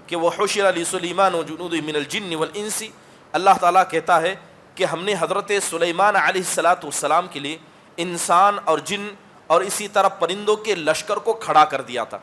کہ وہ حشر لسلیمان وجنود من الجن والانس، اللہ تعالیٰ کہتا ہے کہ ہم نے حضرت سلیمان علیہ السلام کے لیے انسان اور جن اور اسی طرح پرندوں کے لشکر کو کھڑا کر دیا تھا۔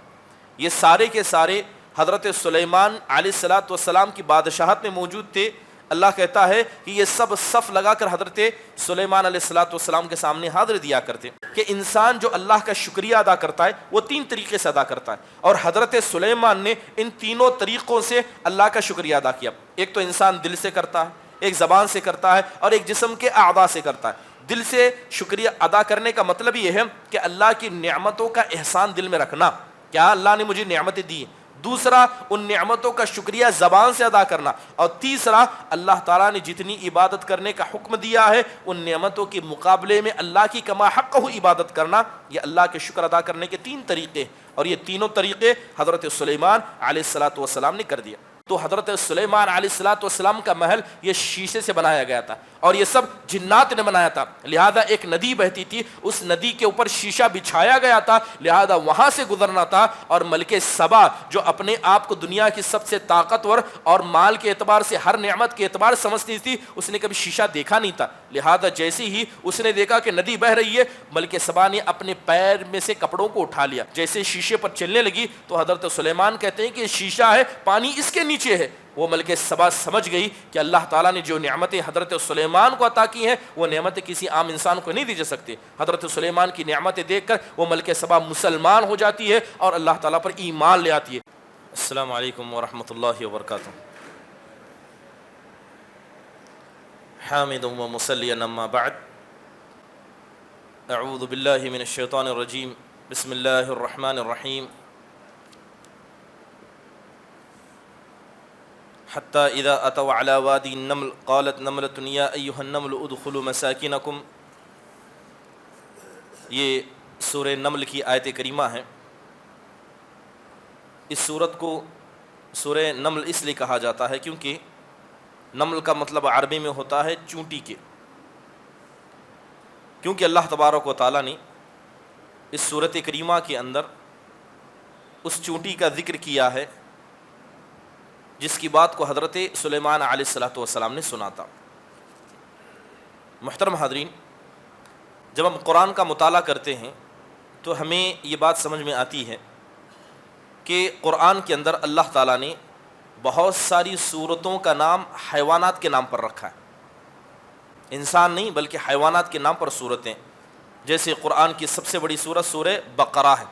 یہ سارے کے سارے حضرت سلیمان علیہ السلام کی بادشاہت میں موجود تھے۔ اللہ کہتا ہے کہ یہ سب صف لگا کر حضرت سلیمان علیہ السلام کے سامنے حاضر دیا کرتے کہ انسان جو اللہ کا شکریہ ادا کرتا ہے وہ 3 طریقے سے ادا کرتا ہے، اور حضرت سلیمان نے ان تینوں طریقوں سے اللہ کا شکریہ ادا کیا۔ ایک تو انسان دل سے کرتا ہے، ایک زبان سے کرتا ہے، اور ایک جسم کے اعضاء سے کرتا ہے۔ دل سے شکریہ ادا کرنے کا مطلب یہ ہے کہ اللہ کی نعمتوں کا احسان دل میں رکھنا، کیا اللہ نے مجھے نعمتیں دی۔ دوسرا، ان نعمتوں کا شکریہ زبان سے ادا کرنا، اور تیسرا، اللہ تعالیٰ نے جتنی عبادت کرنے کا حکم دیا ہے ان نعمتوں کے مقابلے میں اللہ کی کما حقہ عبادت کرنا۔ یہ اللہ کے شکر ادا کرنے کے 3 طریقے، اور یہ تینوں طریقے حضرت سلیمان علیہ السلام نے کر دیا۔ تو حضرت سلیمان علیہ السلام کا محل یہ شیشے سے بنایا گیا تھا، اور یہ سب جنات نے بنایا تھا، لہذا ایک ندی بہتی تھی، اس ندی کے اوپر شیشہ بچھایا گیا تھا، لہذا وہاں سے گزرنا تھا۔ اور ملکہ سبا جو اپنے آپ کو دنیا کی سب سے طاقتور اور مال کے اعتبار سے ہر نعمت کے اعتبار سمجھتی تھی، اس نے کبھی شیشہ دیکھا نہیں تھا، لہذا جیسے ہی اس نے دیکھا کہ ندی بہہ رہی ہے، ملکہ سبا نے اپنے پیر میں سے کپڑوں کو اٹھا لیا، جیسے شیشے پر چلنے لگی تو حضرت سلیمان کہتے ہیں کہ شیشہ ہے، پانی اس کے نیچے ہے۔ وہ ملکہ سبا سمجھ گئی کہ اللہ تعالیٰ نے جو نعمتیں حضرت سلیمان کو عطا کی ہیں وہ نعمتیں کسی عام انسان کو نہیں دی جا سکتی۔ حضرت سلیمان کی نعمتیں دیکھ کر وہ ملکہ سبا مسلمان ہو جاتی ہے اور اللہ تعالیٰ پر ایمان لے آتی ہے۔ السلام علیکم ورحمۃ اللہ وبرکاتہ۔ حامد و مصلیا اما بعد، اعوذ باللہ من الشیطان الرجیم، بسم اللہ الرحمن الرحیم۔ حتی اذا اتوا علی وادی النمل قالت نملۃ یا ایھا النمل ادخلوا مساکنکم۔ یہ سورہ نمل کی آیت کریمہ ہے۔ اس سورت کو سورہ نمل اس لیے کہا جاتا ہے کیونکہ نمل کا مطلب عربی میں ہوتا ہے چونٹی کے، کیونکہ اللہ تبارک و تعالیٰ نے اس سورت کریمہ کے اندر اس چونٹی کا ذکر کیا ہے جس کی بات کو حضرت سلیمان علیہ السلام نے سنا تھا۔ محترم حاضرین، جب ہم قرآن کا مطالعہ کرتے ہیں تو ہمیں یہ بات سمجھ میں آتی ہے کہ قرآن کے اندر اللہ تعالیٰ نے بہت ساری صورتوں کا نام حیوانات کے نام پر رکھا ہے، انسان نہیں بلکہ حیوانات کے نام پر صورتیں۔ جیسے قرآن کی سب سے بڑی صورت سورہ بقرہ ہے،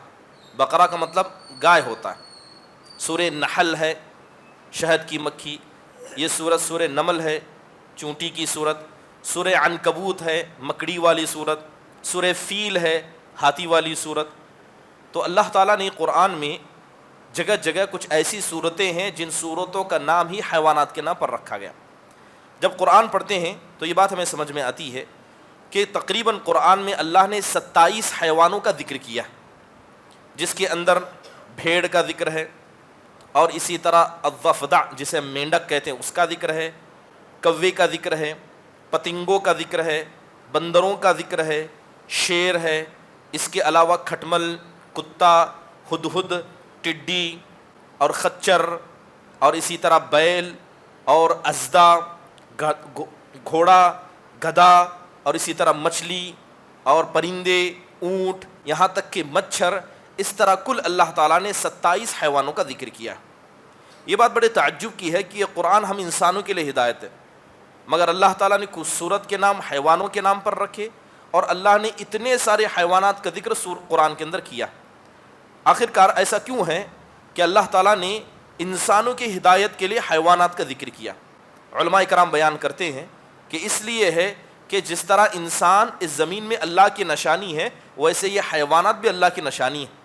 بقرہ کا مطلب گائے ہوتا ہے۔ سورہ نحل ہے، شہد کی مکھی، یہ صورت سورہ نمل ہے، چونٹی کی صورت۔ سورہ عنکبوت ہے، مکڑی والی صورت۔ سورہ فیل ہے، ہاتھی والی صورت۔ تو اللہ تعالیٰ نے قرآن میں جگہ جگہ کچھ ایسی صورتیں ہیں جن صورتوں کا نام ہی حیوانات کے نام پر رکھا گیا۔ جب قرآن پڑھتے ہیں تو یہ بات ہمیں سمجھ میں آتی ہے کہ تقریباً قرآن میں اللہ نے 27 حیوانوں کا ذکر کیا، جس کے اندر بھیڑ کا ذکر ہے، اور اسی طرح الضفدع جسے مینڈک کہتے ہیں اس کا ذکر ہے، کوے کا ذکر ہے، پتنگوں کا ذکر ہے، بندروں کا ذکر ہے، شیر ہے، اس کے علاوہ کھٹمل، کتا، ہدہد، ٹڈی اور خچر، اور اسی طرح بیل اور اژدھا، گھوڑا، گدھا، اور اسی طرح مچھلی اور پرندے، اونٹ، یہاں تک کہ مچھر۔ اس طرح کل اللہ تعالیٰ نے 27 حیوانوں کا ذکر کیا۔ یہ بات بڑے تعجب کی ہے کہ یہ قرآن ہم انسانوں کے لیے ہدایت ہے، مگر اللہ تعالیٰ نے کچھ صورت کے نام حیوانوں کے نام پر رکھے، اور اللہ نے اتنے سارے حیوانات کا ذکر قرآن کے اندر کیا۔ آخر کار ایسا کیوں ہے کہ اللہ تعالیٰ نے انسانوں کی ہدایت کے لیے حیوانات کا ذکر کیا؟ علماء کرام بیان کرتے ہیں کہ اس لیے ہے کہ جس طرح انسان اس زمین میں اللہ کی نشانی ہے، ویسے یہ حیوانات بھی اللہ کی نشانی ہے،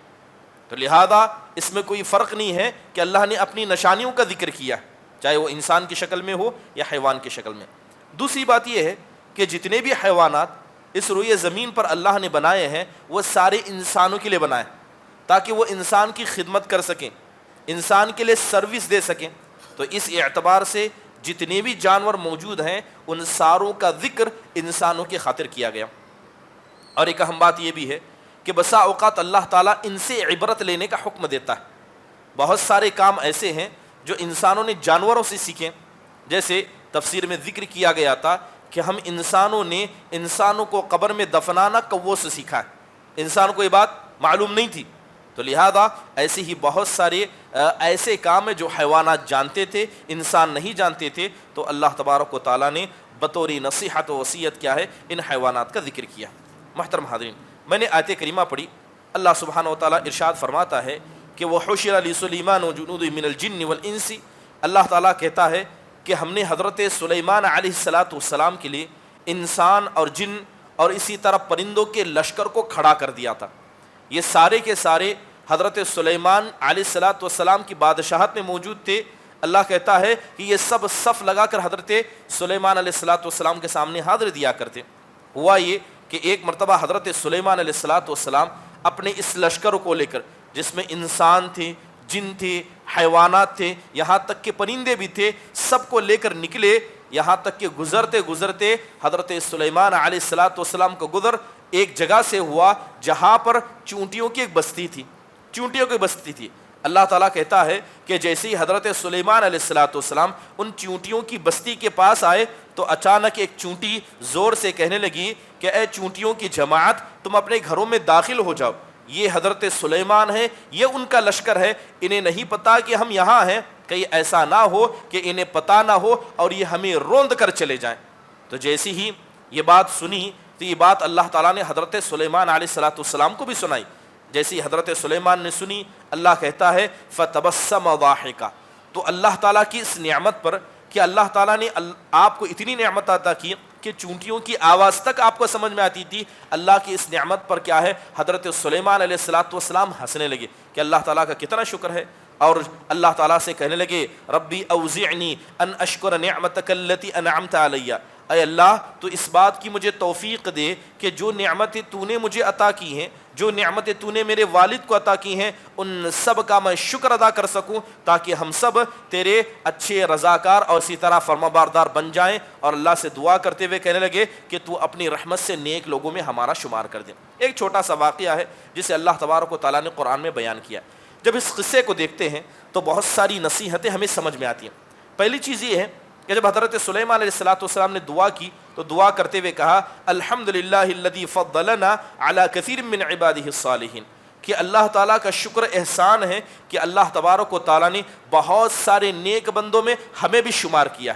تو لہذا اس میں کوئی فرق نہیں ہے کہ اللہ نے اپنی نشانیوں کا ذکر کیا، چاہے وہ انسان کی شکل میں ہو یا حیوان کی شکل میں۔ دوسری بات یہ ہے کہ جتنے بھی حیوانات اس روئے زمین پر اللہ نے بنائے ہیں وہ سارے انسانوں کے لیے بنائے، تاکہ وہ انسان کی خدمت کر سکیں، انسان کے لیے سروس دے سکیں۔ تو اس اعتبار سے جتنے بھی جانور موجود ہیں ان ساروں کا ذکر انسانوں کی خاطر کیا گیا۔ اور ایک اہم بات یہ بھی ہے کہ بسا اوقات اللہ تعالیٰ ان سے عبرت لینے کا حکم دیتا ہے۔ بہت سارے کام ایسے ہیں جو انسانوں نے جانوروں سے سیکھیں. جیسے تفسیر میں ذکر کیا گیا تھا کہ ہم انسانوں نے انسانوں کو قبر میں دفنانا کووں سے سیکھا ہے. انسان کو یہ بات معلوم نہیں تھی, تو لہذا ایسے ہی بہت سارے ایسے کام ہیں جو حیوانات جانتے تھے, انسان نہیں جانتے تھے. تو اللہ تبارک و تعالیٰ نے بطور نصیحت و وصیت کیا ہے, ان حیوانات کا ذکر کیا. محترم حاضرین, میں نے آیت کریمہ پڑھی. اللہ سبحانہ و تعالیٰ ارشاد فرماتا ہے کہ وَحُشِرَ لِسُلَيْمَانُ جُنُودُهُ مِنَ الْجِنِّ وَالْإِنسِ. اللہ تعالیٰ کہتا ہے کہ ہم نے حضرت سلیمان علیہ السلام کے لیے انسان اور جن اور اسی طرح پرندوں کے لشکر کو کھڑا کر دیا تھا. یہ سارے کے سارے حضرت سلیمان علیہ السلام کی بادشاہت میں موجود تھے. اللہ کہتا ہے کہ یہ سب صف لگا کر حضرت سلیمان علیہ السلام کے سامنے حاضر دیا کرتے. ہوا یہ کہ ایک مرتبہ حضرت سلیمان علیہ السلام اپنے اس لشکر کو لے کر, جس میں انسان تھے, جن تھے, حیوانات تھے, یہاں تک کہ پرندے بھی تھے, سب کو لے کر نکلے. یہاں تک کہ گزرتے گزرتے حضرت سلیمان علیہ السلام کا گزر ایک جگہ سے ہوا جہاں پر چونٹیوں کی ایک بستی تھی. چونٹیوں کی بستی تھی. اللہ تعالیٰ کہتا ہے کہ جیسے ہی حضرت سلیمان علیہ السلام ان چونٹیوں کی بستی کے پاس آئے تو اچانک ایک چونٹی زور سے کہنے لگی کہ اے چونٹیوں کی جماعت, تم اپنے گھروں میں داخل ہو جاؤ. یہ حضرت سلیمان ہے, یہ ان کا لشکر ہے, انہیں نہیں پتا کہ ہم یہاں ہیں. کہیں ایسا نہ ہو کہ انہیں پتا نہ ہو اور یہ ہمیں روند کر چلے جائیں. تو جیسی ہی یہ بات سنی تو یہ بات اللہ تعالیٰ نے حضرت سلیمان علیہ السلام کو بھی سنائی. جیسی حضرت سلیمان نے سنی, اللہ کہتا ہے فَتَبَسَّمَ ضَاحِكًا. تو اللہ تعالیٰ کی اس نعمت پر کہ اللہ تعالیٰ نے آپ کو اتنی نعمت عطا کی کہ چونٹیوں کی آواز تک آپ کو سمجھ میں آتی تھی, اللہ کی اس نعمت پر کیا ہے حضرت سلیمان علیہ السلام ہنسنے لگے کہ اللہ تعالیٰ کا کتنا شکر ہے. اور اللہ تعالیٰ سے کہنے لگے ربی اوزعنی ان اشکر نعمتک التی انعمت علی. اے اللہ تو اس بات کی مجھے توفیق دے کہ جو نعمتیں تو نے مجھے عطا کی ہیں, جو نعمتیں تو نے میرے والد کو عطا کی ہیں, ان سب کا میں شکر ادا کر سکوں تاکہ ہم سب تیرے اچھے رضاکار اور اسی طرح فرمانبردار بن جائیں. اور اللہ سے دعا کرتے ہوئے کہنے لگے کہ تو اپنی رحمت سے نیک لوگوں میں ہمارا شمار کر دے. ایک چھوٹا سا واقعہ ہے جسے اللہ تبارک و تعالیٰ نے قرآن میں بیان کیا. جب اس قصے کو دیکھتے ہیں تو بہت ساری نصیحتیں ہمیں سمجھ میں آتی ہیں. پہلی چیز یہ ہے کہ جب حضرت سلیمان علیہ السلام نے دعا کی تو دعا کرتے ہوئے کہا الحمدللہ الذی فضلنا علی کثیر من عبادہ الصالحین, کہ اللہ تعالیٰ کا شکر احسان ہے کہ اللہ تبارک و تعالیٰ نے بہت سارے نیک بندوں میں ہمیں بھی شمار کیا.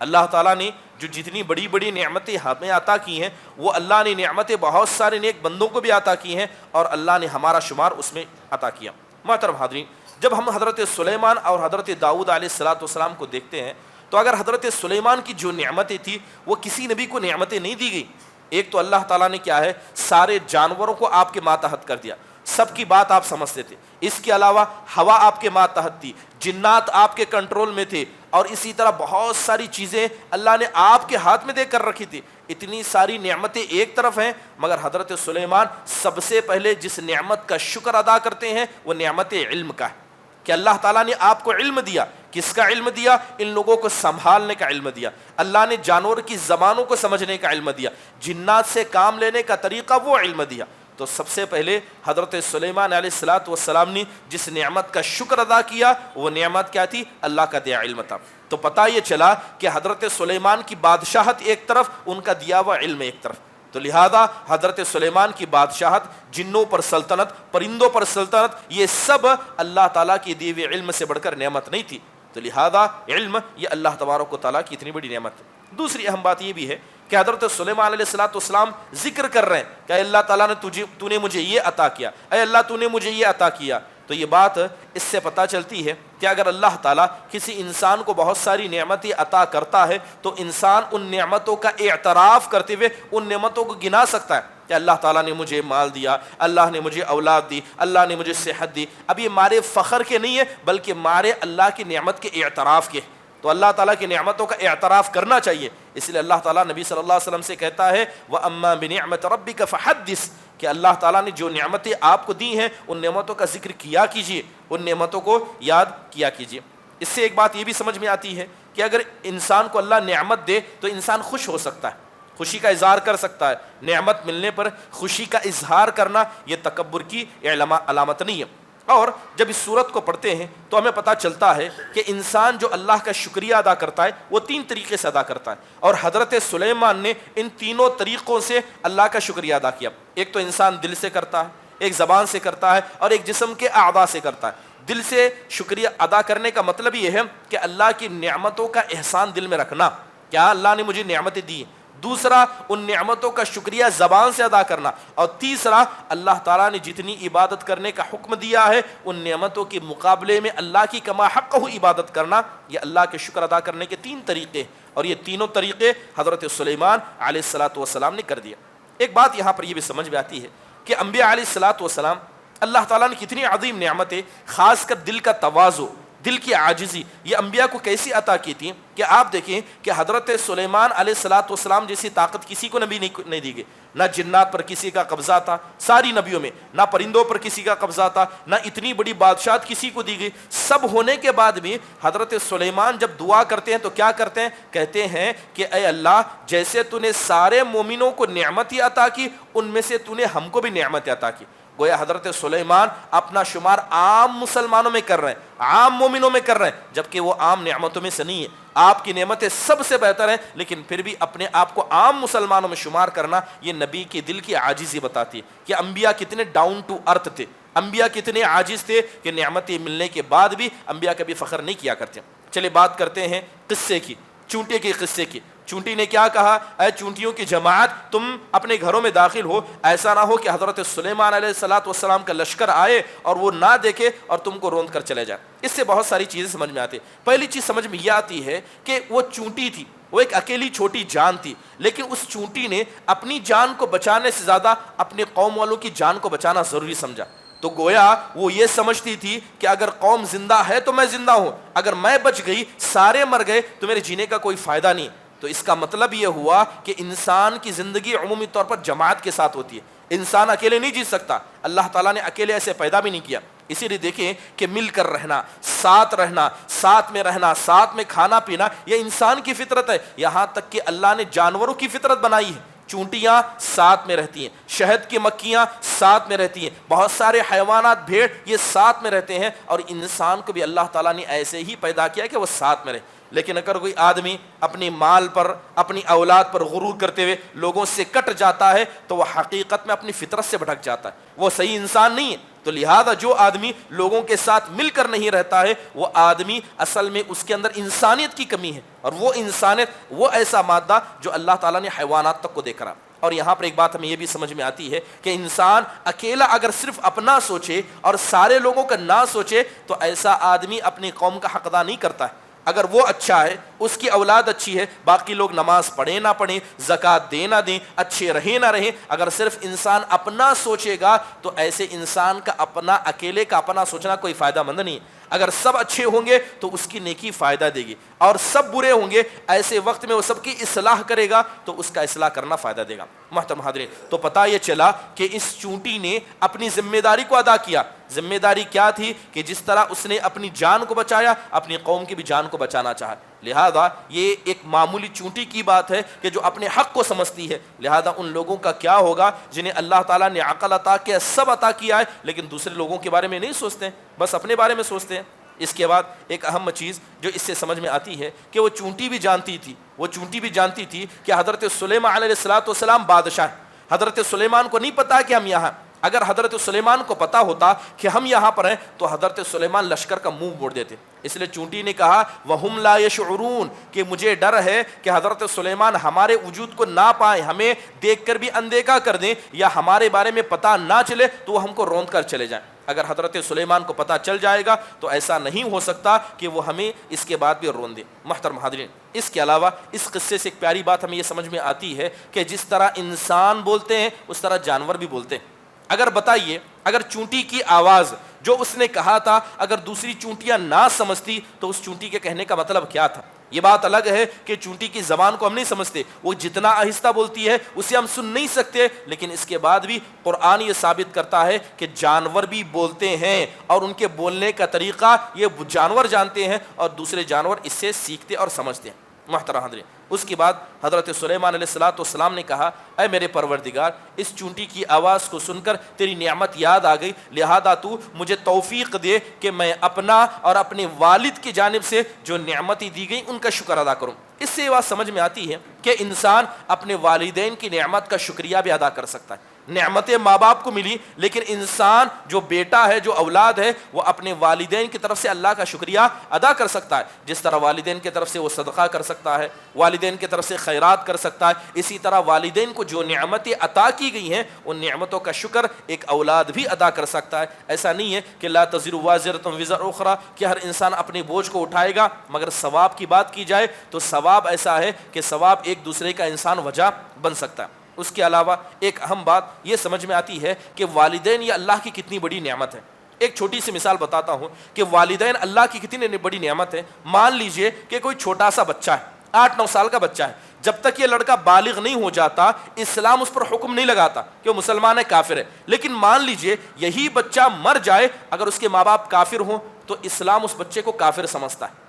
اللہ تعالیٰ نے جو جتنی بڑی بڑی نعمتیں ہمیں عطا کی ہیں وہ اللہ نے نعمتیں بہت سارے نیک بندوں کو بھی عطا کی ہیں اور اللہ نے ہمارا شمار اس میں عطا کیا. محترم حاضرین, جب ہم حضرت سلیمان اور حضرت داؤد علیہ السلام کو دیکھتے ہیں تو اگر حضرت سلیمان کی جو نعمتیں تھیں وہ کسی نبی کو نعمتیں نہیں دی گئی. ایک تو اللہ تعالیٰ نے کیا ہے سارے جانوروں کو آپ کے ماتحت کر دیا, سب کی بات آپ سمجھتے تھے. اس کے علاوہ ہوا آپ کے ماتحت تھی, جنات آپ کے کنٹرول میں تھے, اور اسی طرح بہت ساری چیزیں اللہ نے آپ کے ہاتھ میں دے کر رکھی تھی. اتنی ساری نعمتیں ایک طرف ہیں, مگر حضرت سلیمان سب سے پہلے جس نعمت کا شکر ادا کرتے ہیں وہ نعمت علم کا ہے کہ اللہ تعالیٰ نے آپ کو علم دیا. کس کا علم دیا؟ ان لوگوں کو سنبھالنے کا علم دیا. اللہ نے جانور کی زبانوں کو سمجھنے کا علم دیا, جنات سے کام لینے کا طریقہ وہ علم دیا. تو سب سے پہلے حضرت سلیمان علیہ السلام نے جس نعمت کا شکر ادا کیا وہ نعمت کیا تھی؟ اللہ کا دیا علم تھا. تو پتہ یہ چلا کہ حضرت سلیمان کی بادشاہت ایک طرف, ان کا دیا ہوا علم ایک طرف. تو لہذا حضرت سلیمان کی بادشاہت, جنوں پر سلطنت, پرندوں پر سلطنت, یہ سب اللہ تعالیٰ کی دیے ہوئے علم سے بڑھ کر نعمت نہیں تھی. تو لہذا علم یہ اللہ تبارک و تعالیٰ کی اتنی بڑی نعمت ہے. دوسری اہم بات یہ بھی ہے کہ حضرت سلیمان علیہ السلام ذکر کر رہے ہیں کہ اے اللہ تعالیٰ نے تو نے مجھے یہ عطا کیا, اے اللہ تو نے مجھے یہ عطا کیا. تو یہ بات اس سے پتہ چلتی ہے کہ اگر اللہ تعالیٰ کسی انسان کو بہت ساری نعمتیں عطا کرتا ہے تو انسان ان نعمتوں کا اعتراف کرتے ہوئے ان نعمتوں کو گنا سکتا ہے کہ اللہ تعالیٰ نے مجھے مال دیا, اللہ نے مجھے اولاد دی, اللہ نے مجھے صحت دی. اب یہ مارے فخر کے نہیں ہے بلکہ مارے اللہ کی نعمت کے اعتراف کے. تو اللہ تعالیٰ کی نعمتوں کا اعتراف کرنا چاہیے. اس لیے اللہ تعالیٰ نبی صلی اللہ علیہ وسلم سے کہتا ہے وَأَمَّا بِنِعْمَةِ رَبِّكَ فَحَدِّثْ, کہ اللہ تعالیٰ نے جو نعمتیں آپ کو دی ہیں ان نعمتوں کا ذکر کیا کیجیے, ان نعمتوں کو یاد کیا کیجیے. اس سے ایک بات یہ بھی سمجھ میں آتی ہے کہ اگر انسان کو اللہ نعمت دے تو انسان خوش ہو سکتا ہے, خوشی کا اظہار کر سکتا ہے. نعمت ملنے پر خوشی کا اظہار کرنا یہ تکبر کی علامت نہیں ہے. اور جب اس صورت کو پڑھتے ہیں تو ہمیں پتہ چلتا ہے کہ انسان جو اللہ کا شکریہ ادا کرتا ہے وہ 3 طریقے سے ادا کرتا ہے، اور حضرت سلیمان نے ان تینوں طریقوں سے اللہ کا شکریہ ادا کیا۔ ایک تو انسان دل سے کرتا ہے، ایک زبان سے کرتا ہے، اور ایک جسم کے اعضاء سے کرتا ہے۔ دل سے شکریہ ادا کرنے کا مطلب یہ ہے کہ اللہ کی نعمتوں کا احسان دل میں رکھنا، کیا اللہ نے مجھے نعمتیں دی۔ دوسرا، ان نعمتوں کا شکریہ زبان سے ادا کرنا، اور تیسرا، اللہ تعالیٰ نے جتنی عبادت کرنے کا حکم دیا ہے ان نعمتوں کے مقابلے میں اللہ کی کما حقہ عبادت کرنا۔ یہ اللہ کے شکر ادا کرنے کے 3 طریقے، اور یہ تینوں طریقے حضرت سلیمان علیہ الصلاۃ والسلام نے کر دیا۔ ایک بات یہاں پر یہ بھی سمجھ میں آتی ہے کہ انبیاء علیہ الصلاۃ والسلام اللہ تعالیٰ نے کتنی عظیم نعمتیں، خاص کر دل کا تواضع، دل کی عاجزی، یہ انبیاء کو کیسی عطا کی تھی کہ آپ دیکھیں کہ حضرت سلیمان علیہ الصلاۃ والسلام جیسی طاقت کسی کو نبی نہیں دی گئی۔ نہ جنات پر کسی کا قبضہ تھا ساری نبیوں میں، نہ پرندوں پر کسی کا قبضہ تھا، نہ اتنی بڑی بادشاہت کسی کو دی گئی۔ سب ہونے کے بعد بھی حضرت سلیمان جب دعا کرتے ہیں تو کیا کرتے ہیں؟ کہتے ہیں کہ اے اللہ، جیسے تو نے سارے مومنوں کو نعمت عطا کی، ان میں سے تو نے ہم کو بھی نعمت عطا کی۔ گویا حضرت سلیمان اپنا شمار عام مسلمانوں میں کر رہے ہیں، عام مومنوں میں کر رہے ہیں، جبکہ وہ عام نعمتوں میں سے نہیں ہے۔ آپ کی نعمتیں سب سے بہتر ہیں، لیکن پھر بھی اپنے آپ کو عام مسلمانوں میں شمار کرنا یہ نبی کے دل کی عاجزی بتاتی ہے کہ انبیاء کتنے ڈاؤن ٹو ارتھ تھے، انبیاء کتنے عاجز تھے کہ نعمتیں ملنے کے بعد بھی انبیاء کبھی فخر نہیں کیا کرتے۔ چلے بات کرتے ہیں قصے کی، چونٹے کے قصے کی۔ چونٹی نے کیا کہا؟ اے چونٹیوں کی جماعت، تم اپنے گھروں میں داخل ہو، ایسا نہ ہو کہ حضرت سلیمان علیہ الصلاۃ والسلام کا لشکر آئے اور وہ نہ دیکھے اور تم کو روند کر چلے جائے۔ اس سے بہت ساری چیزیں سمجھ میں آتی ہیں۔ پہلی چیز سمجھ میں یہ آتی ہے کہ وہ چونٹی تھی، وہ ایک اکیلی چھوٹی جان تھی، لیکن اس چونٹی نے اپنی جان کو بچانے سے زیادہ اپنے قوم والوں کی جان کو بچانا ضروری سمجھا۔ تو گویا وہ یہ سمجھتی تھی کہ اگر قوم زندہ ہے تو میں زندہ ہوں، اگر میں بچ گئی، سارے مر گئے تو میرے جینے کا کوئی فائدہ نہیں۔ تو اس کا مطلب یہ ہوا کہ انسان کی زندگی عمومی طور پر جماعت کے ساتھ ہوتی ہے، انسان اکیلے نہیں جی سکتا، اللہ تعالیٰ نے اکیلے ایسے پیدا بھی نہیں کیا۔ اسی لیے دیکھیں کہ مل کر رہنا، ساتھ رہنا، ساتھ میں رہنا، ساتھ میں کھانا پینا، یہ انسان کی فطرت ہے۔ یہاں تک کہ اللہ نے جانوروں کی فطرت بنائی ہے، چونٹیاں ساتھ میں رہتی ہیں، شہد کی مکھیاں ساتھ میں رہتی ہیں، بہت سارے حیوانات، بھیڑ، یہ ساتھ میں رہتے ہیں، اور انسان کو بھی اللہ تعالیٰ نے ایسے ہی پیدا کیا کہ وہ ساتھ میں رہے۔ لیکن اگر کوئی آدمی اپنی مال پر، اپنی اولاد پر غرور کرتے ہوئے لوگوں سے کٹ جاتا ہے تو وہ حقیقت میں اپنی فطرت سے بھٹک جاتا ہے، وہ صحیح انسان نہیں ہے۔ تو لہذا جو آدمی لوگوں کے ساتھ مل کر نہیں رہتا ہے وہ آدمی اصل میں اس کے اندر انسانیت کی کمی ہے، اور وہ انسانیت، وہ ایسا مادہ جو اللہ تعالیٰ نے حیوانات تک کو دے کرا۔ اور یہاں پر ایک بات ہمیں یہ بھی سمجھ میں آتی ہے کہ انسان اکیلا اگر صرف اپنا سوچے اور سارے لوگوں کا نہ سوچے تو ایسا آدمی اپنی قوم کا حق ادا نہیں کرتا ہے۔ اگر وہ اچھا ہے، اس کی اولاد اچھی ہے، باقی لوگ نماز پڑھیں نہ پڑھیں، زکوٰۃ دیں نہ دیں، اچھے رہیں نہ رہیں، اگر صرف انسان اپنا سوچے گا تو ایسے انسان کا اپنا، اکیلے کا اپنا سوچنا کوئی فائدہ مند نہیں ہے۔ اگر سب اچھے ہوں گے تو اس کی نیکی فائدہ دے گی، اور سب برے ہوں گے، ایسے وقت میں وہ سب کی اصلاح کرے گا تو اس کا اصلاح کرنا فائدہ دے گا۔ محترم حاضرین، تو پتہ یہ چلا کہ اس چونٹی نے اپنی ذمہ داری کو ادا کیا۔ ذمہ داری کیا تھی؟ کہ جس طرح اس نے اپنی جان کو بچایا، اپنی قوم کی بھی جان کو بچانا چاہا۔ لہذا یہ ایک معمولی چونٹی کی بات ہے کہ جو اپنے حق کو سمجھتی ہے۔ لہذا ان لوگوں کا کیا ہوگا جنہیں اللہ تعالیٰ نے عقل عطا کیا، سب عطا کیا ہے، لیکن دوسرے لوگوں کے بارے میں نہیں سوچتے ہیں، بس اپنے بارے میں سوچتے ہیں۔ اس کے بعد ایک اہم چیز جو اس سے سمجھ میں آتی ہے کہ وہ چونٹی بھی جانتی تھی کہ حضرت سلیمان علیہ الصلوۃ والسلام بادشاہ ہیں۔ حضرت سلیمان کو نہیں پتا کہ ہم یہاں، اگر حضرت سلیمان کو پتا ہوتا کہ ہم یہاں پر ہیں تو حضرت سلیمان لشکر کا منہ موڑ دیتے۔ اس لیے چونٹی نے کہا وَهُمْ لَا يَشْعُرُونَ، کہ مجھے ڈر ہے کہ حضرت سلیمان ہمارے وجود کو نہ پائیں، ہمیں دیکھ کر بھی اندیکھا کر دیں، یا ہمارے بارے میں پتہ نہ چلے تو وہ ہم کو روند کر چلے جائیں۔ اگر حضرت سلیمان کو پتہ چل جائے گا تو ایسا نہیں ہو سکتا کہ وہ ہمیں اس کے بعد بھی رون دے۔ محترم حاضرین، اس کے علاوہ اس قصے سے ایک پیاری بات ہمیں یہ سمجھ میں آتی ہے کہ جس طرح انسان بولتے ہیں اس طرح جانور بھی بولتے ہیں۔ اگر بتائیے، اگر چونٹی کی آواز جو اس نے کہا تھا اگر دوسری چونٹیاں نہ سمجھتی تو اس چونٹی کے کہنے کا مطلب کیا تھا؟ یہ بات الگ ہے کہ چونٹی کی زبان کو ہم نہیں سمجھتے، وہ جتنا آہستہ بولتی ہے اسے ہم سن نہیں سکتے، لیکن اس کے بعد بھی قرآن یہ ثابت کرتا ہے کہ جانور بھی بولتے ہیں، اور ان کے بولنے کا طریقہ یہ جانور جانتے ہیں اور دوسرے جانور اس سے سیکھتے اور سمجھتے ہیں۔ محترم حضرین، اس کے بعد حضرت سلیمان علیہ السلام نے کہا اے میرے پروردگار، اس چونٹی کی آواز کو سن کر تیری نعمت یاد آ گئی، لہذا تو مجھے توفیق دے کہ میں اپنا اور اپنے والد کی جانب سے جو نعمتیں دی گئی ان کا شکر ادا کروں۔ اس سے یہ بات سمجھ میں آتی ہے کہ انسان اپنے والدین کی نعمت کا شکریہ بھی ادا کر سکتا ہے۔ نعمتیں ماں باپ کو ملی، لیکن انسان جو بیٹا ہے، جو اولاد ہے، وہ اپنے والدین کی طرف سے اللہ کا شکریہ ادا کر سکتا ہے۔ جس طرح والدین کی طرف سے وہ صدقہ کر سکتا ہے، والدین کی طرف سے خیرات کر سکتا ہے، اسی طرح والدین کو جو نعمتیں عطا کی گئی ہیں ان نعمتوں کا شکر ایک اولاد بھی ادا کر سکتا ہے۔ ایسا نہیں ہے کہ لا تزر وازرۃ وزر اخری، کہ ہر انسان اپنے بوجھ کو اٹھائے گا، مگر ثواب کی بات کی جائے تو ثواب ایسا ہے کہ ثواب ایک دوسرے کا انسان وجہ بن سکتا ہے۔ اس کے علاوہ ایک اہم بات یہ سمجھ میں آتی ہے کہ والدین یہ اللہ کی کتنی بڑی نعمت ہے۔ ایک چھوٹی سی مثال بتاتا ہوں کہ والدین اللہ کی کتنی بڑی نعمت ہے۔ مان لیجئے کہ کوئی چھوٹا سا بچہ ہے، 8-9 سال کا بچہ ہے، جب تک یہ لڑکا بالغ نہیں ہو جاتا اسلام اس پر حکم نہیں لگاتا کہ وہ مسلمان ہے، کافر ہے۔ لیکن مان لیجئے یہی بچہ مر جائے، اگر اس کے ماں باپ کافر ہوں تو اسلام اس بچے کو کافر سمجھتا ہے،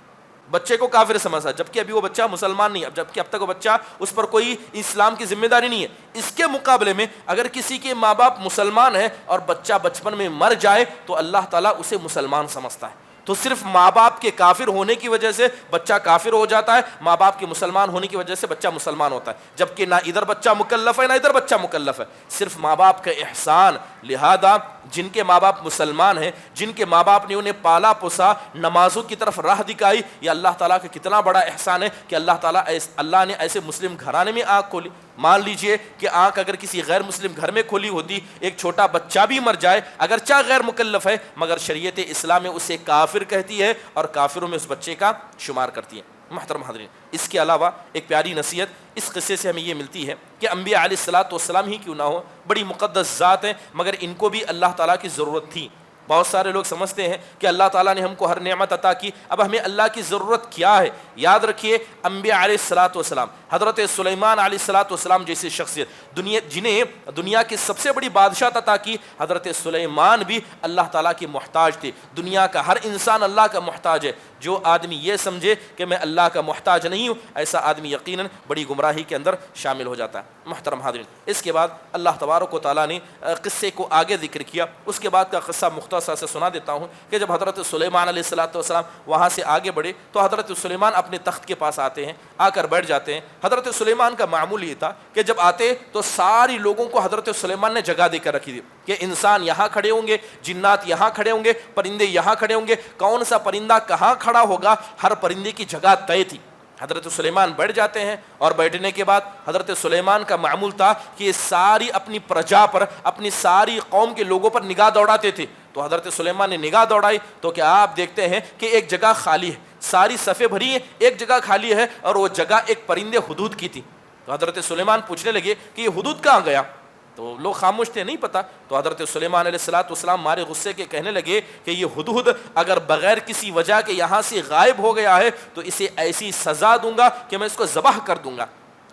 بچے کو کافر سمجھتا ہے، جبکہ ابھی وہ بچہ مسلمان نہیں ہے، جبکہ اب تک وہ بچہ اس پر کوئی اسلام کی ذمہ داری نہیں ہے۔ اس کے مقابلے میں اگر کسی کے ماں باپ مسلمان ہیں اور بچہ بچپن میں مر جائے تو اللہ تعالیٰ اسے مسلمان سمجھتا ہے۔ تو صرف ماں باپ کے کافر ہونے کی وجہ سے بچہ کافر ہو جاتا ہے، ماں باپ کے مسلمان ہونے کی وجہ سے بچہ مسلمان ہوتا ہے، جبکہ نہ ادھر بچہ مکلف ہے نہ ادھر بچہ مکلف ہے، صرف ماں باپ کا احسان۔ لہذا جن کے ماں باپ مسلمان ہیں، جن کے ماں باپ نے انہیں پالا پوسا، نمازوں کی طرف راہ دکھائی، یہ اللہ تعالیٰ کا کتنا بڑا احسان ہے کہ اللہ نے ایسے مسلم گھرانے میں آنکھ کھولی۔ مان لیجئے کہ آنکھ اگر کسی غیر مسلم گھر میں کھولی ہوتی، ایک چھوٹا بچہ بھی مر جائے اگرچہ غیر مکلف ہے، مگر شریعت اسلام میں اسے کافر کہتی ہے اور کافروں میں اس بچے کا شمار کرتی ہے۔ محترم حاضرین، اس کے علاوہ ایک پیاری نصیحت اس قصے سے ہمیں یہ ملتی ہے کہ انبیاء علیہ السلام ہی کیوں نہ ہو، بڑی مقدس ذات ہیں، مگر ان کو بھی اللہ تعالیٰ کی ضرورت تھی۔ بہت سارے لوگ سمجھتے ہیں کہ اللہ تعالیٰ نے ہم کو ہر نعمت عطا کی، اب ہمیں اللہ کی ضرورت کیا ہے؟ یاد رکھیے انبیاء علیہ السلام، حضرت سلیمان علیہ السلام جیسی شخصیت جنہیں دنیا کی سب سے بڑی بادشاہت عطا کی، حضرت سلیمان بھی اللہ تعالیٰ کے محتاج تھے۔ دنیا کا ہر انسان اللہ کا محتاج ہے۔ جو آدمی یہ سمجھے کہ میں اللہ کا محتاج نہیں ہوں، ایسا آدمی یقیناً بڑی گمراہی کے اندر شامل ہو جاتا ہے۔ محترم حاضرین، اس کے بعد اللہ تبارک و تعالیٰ نے قصے کو آگے ذکر کیا۔ اس کے بعد کا قصہ مختصر سے سنا دیتا ہوں کہ جب حضرت سلیمان علیہ السلام وہاں سے آگے بڑھے تو حضرت سلیمان اپنے تخت کے پاس آتے ہیں، آ کر بیٹھ جاتے ہیں۔ حضرت سلیمان کا معمول یہ تھا کہ جب آتے تو ساری لوگوں کو حضرت سلیمان نے جگہ دے کر رکھی تھی کہ انسان یہاں کھڑے ہوں گے، جنات یہاں کھڑے ہوں گے، پرندے یہاں کھڑے ہوں گے، کون سا پرندہ کہاں کھڑا ہوگا، ہر پرندے کی جگہ طے تھی۔ حضرت سلیمان بیٹھ جاتے ہیں اور بیٹھنے کے بعد حضرت سلیمان کا معمول تھا کہ یہ ساری اپنی پرجا پر، اپنی ساری قوم کے لوگوں پر نگاہ دوڑاتے تھے۔ تو حضرت سلیمان نے نگاہ دوڑائی تو کیا آپ دیکھتے ہیں کہ ایک جگہ خالی ہے، ساری صفیں بھری ہیں، ایک جگہ خالی ہے اور وہ جگہ ایک پرندے حدود کی تھی۔ تو حضرت سلیمان پوچھنے لگے کہ یہ حدود کہاں گیا؟ تو لوگ خاموش تھے، نہیں پتا۔ تو حضرت سلیمان علیہ السلام مارے غصے کے کہنے لگے کہ یہ ہدہد اگر بغیر کسی وجہ کے یہاں سے غائب ہو گیا ہے تو اسے ایسی سزا دوں گا کہ میں اس کو ذبح کر دوں گا۔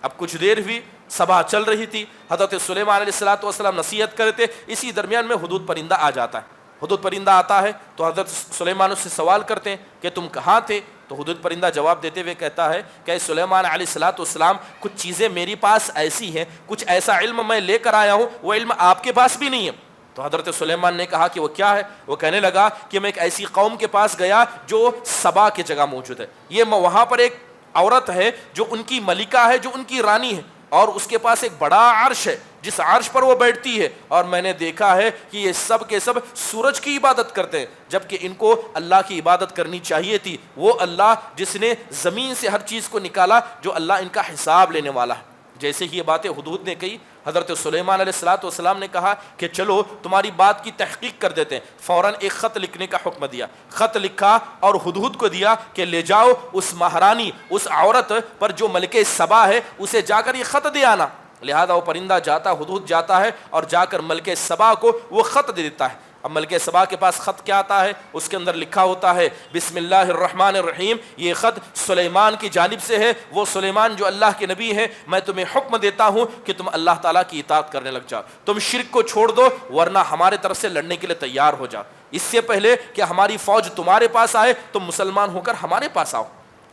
اب کچھ دیر ہوئی، سبھا چل رہی تھی، حضرت سلیمان علیہ السلام نصیحت کرتے، اسی درمیان میں ہدہد پرندہ آ جاتا ہے۔ ہدہد پرندہ آتا ہے تو حضرت سلیمان اس سے سوال کرتے ہیں کہ تم کہاں تھے؟ تو ہدہد پرندہ جواب دیتے ہوئے کہتا ہے کہ سلیمان علیہ السلام کچھ چیزیں میری پاس ایسی ہیں، کچھ ایسا علم میں لے کر آیا ہوں وہ علم آپ کے پاس بھی نہیں ہے۔ تو حضرت سلیمان نے کہا کہ وہ کیا ہے؟ وہ کہنے لگا کہ میں ایک ایسی قوم کے پاس گیا جو سبا کی جگہ موجود ہے، یہ وہاں پر ایک عورت ہے جو ان کی ملکہ ہے، جو ان کی رانی ہے، اور اس کے پاس ایک بڑا عرش ہے جس عرش پر وہ بیٹھتی ہے، اور میں نے دیکھا ہے کہ یہ سب کے سب سورج کی عبادت کرتے ہیں، جبکہ ان کو اللہ کی عبادت کرنی چاہیے تھی، وہ اللہ جس نے زمین سے ہر چیز کو نکالا، جو اللہ ان کا حساب لینے والا ہے۔ جیسے ہی یہ باتیں ہدہد نے کہی، حضرت سلیمان علیہ السلام نے کہا کہ چلو تمہاری بات کی تحقیق کر دیتے ہیں۔ فوراً ایک خط لکھنے کا حکم دیا، خط لکھا اور ہدہد کو دیا کہ لے جاؤ اس مہرانی، اس عورت پر جو ملکہ سبا ہے، اسے جا کر یہ خط دے آنا۔ لہذا وہ پرندہ جاتا، ہدہد جاتا ہے اور جا کر ملکہ سبا کو وہ خط دے دیتا ہے۔ اب ملکہ سبا کے پاس خط کیا آتا ہے؟ اس کے اندر لکھا ہوتا ہے بسم اللہ الرحمن الرحیم، یہ خط سلیمان کی جانب سے ہے، وہ سلیمان جو اللہ کے نبی ہے، میں تمہیں حکم دیتا ہوں کہ تم اللہ تعالیٰ کی اطاعت کرنے لگ جاؤ، تم شرک کو چھوڑ دو ورنہ ہمارے طرف سے لڑنے کے لیے تیار ہو جاؤ، اس سے پہلے کہ ہماری فوج تمہارے پاس آئے تم مسلمان ہو کر ہمارے پاس آؤ۔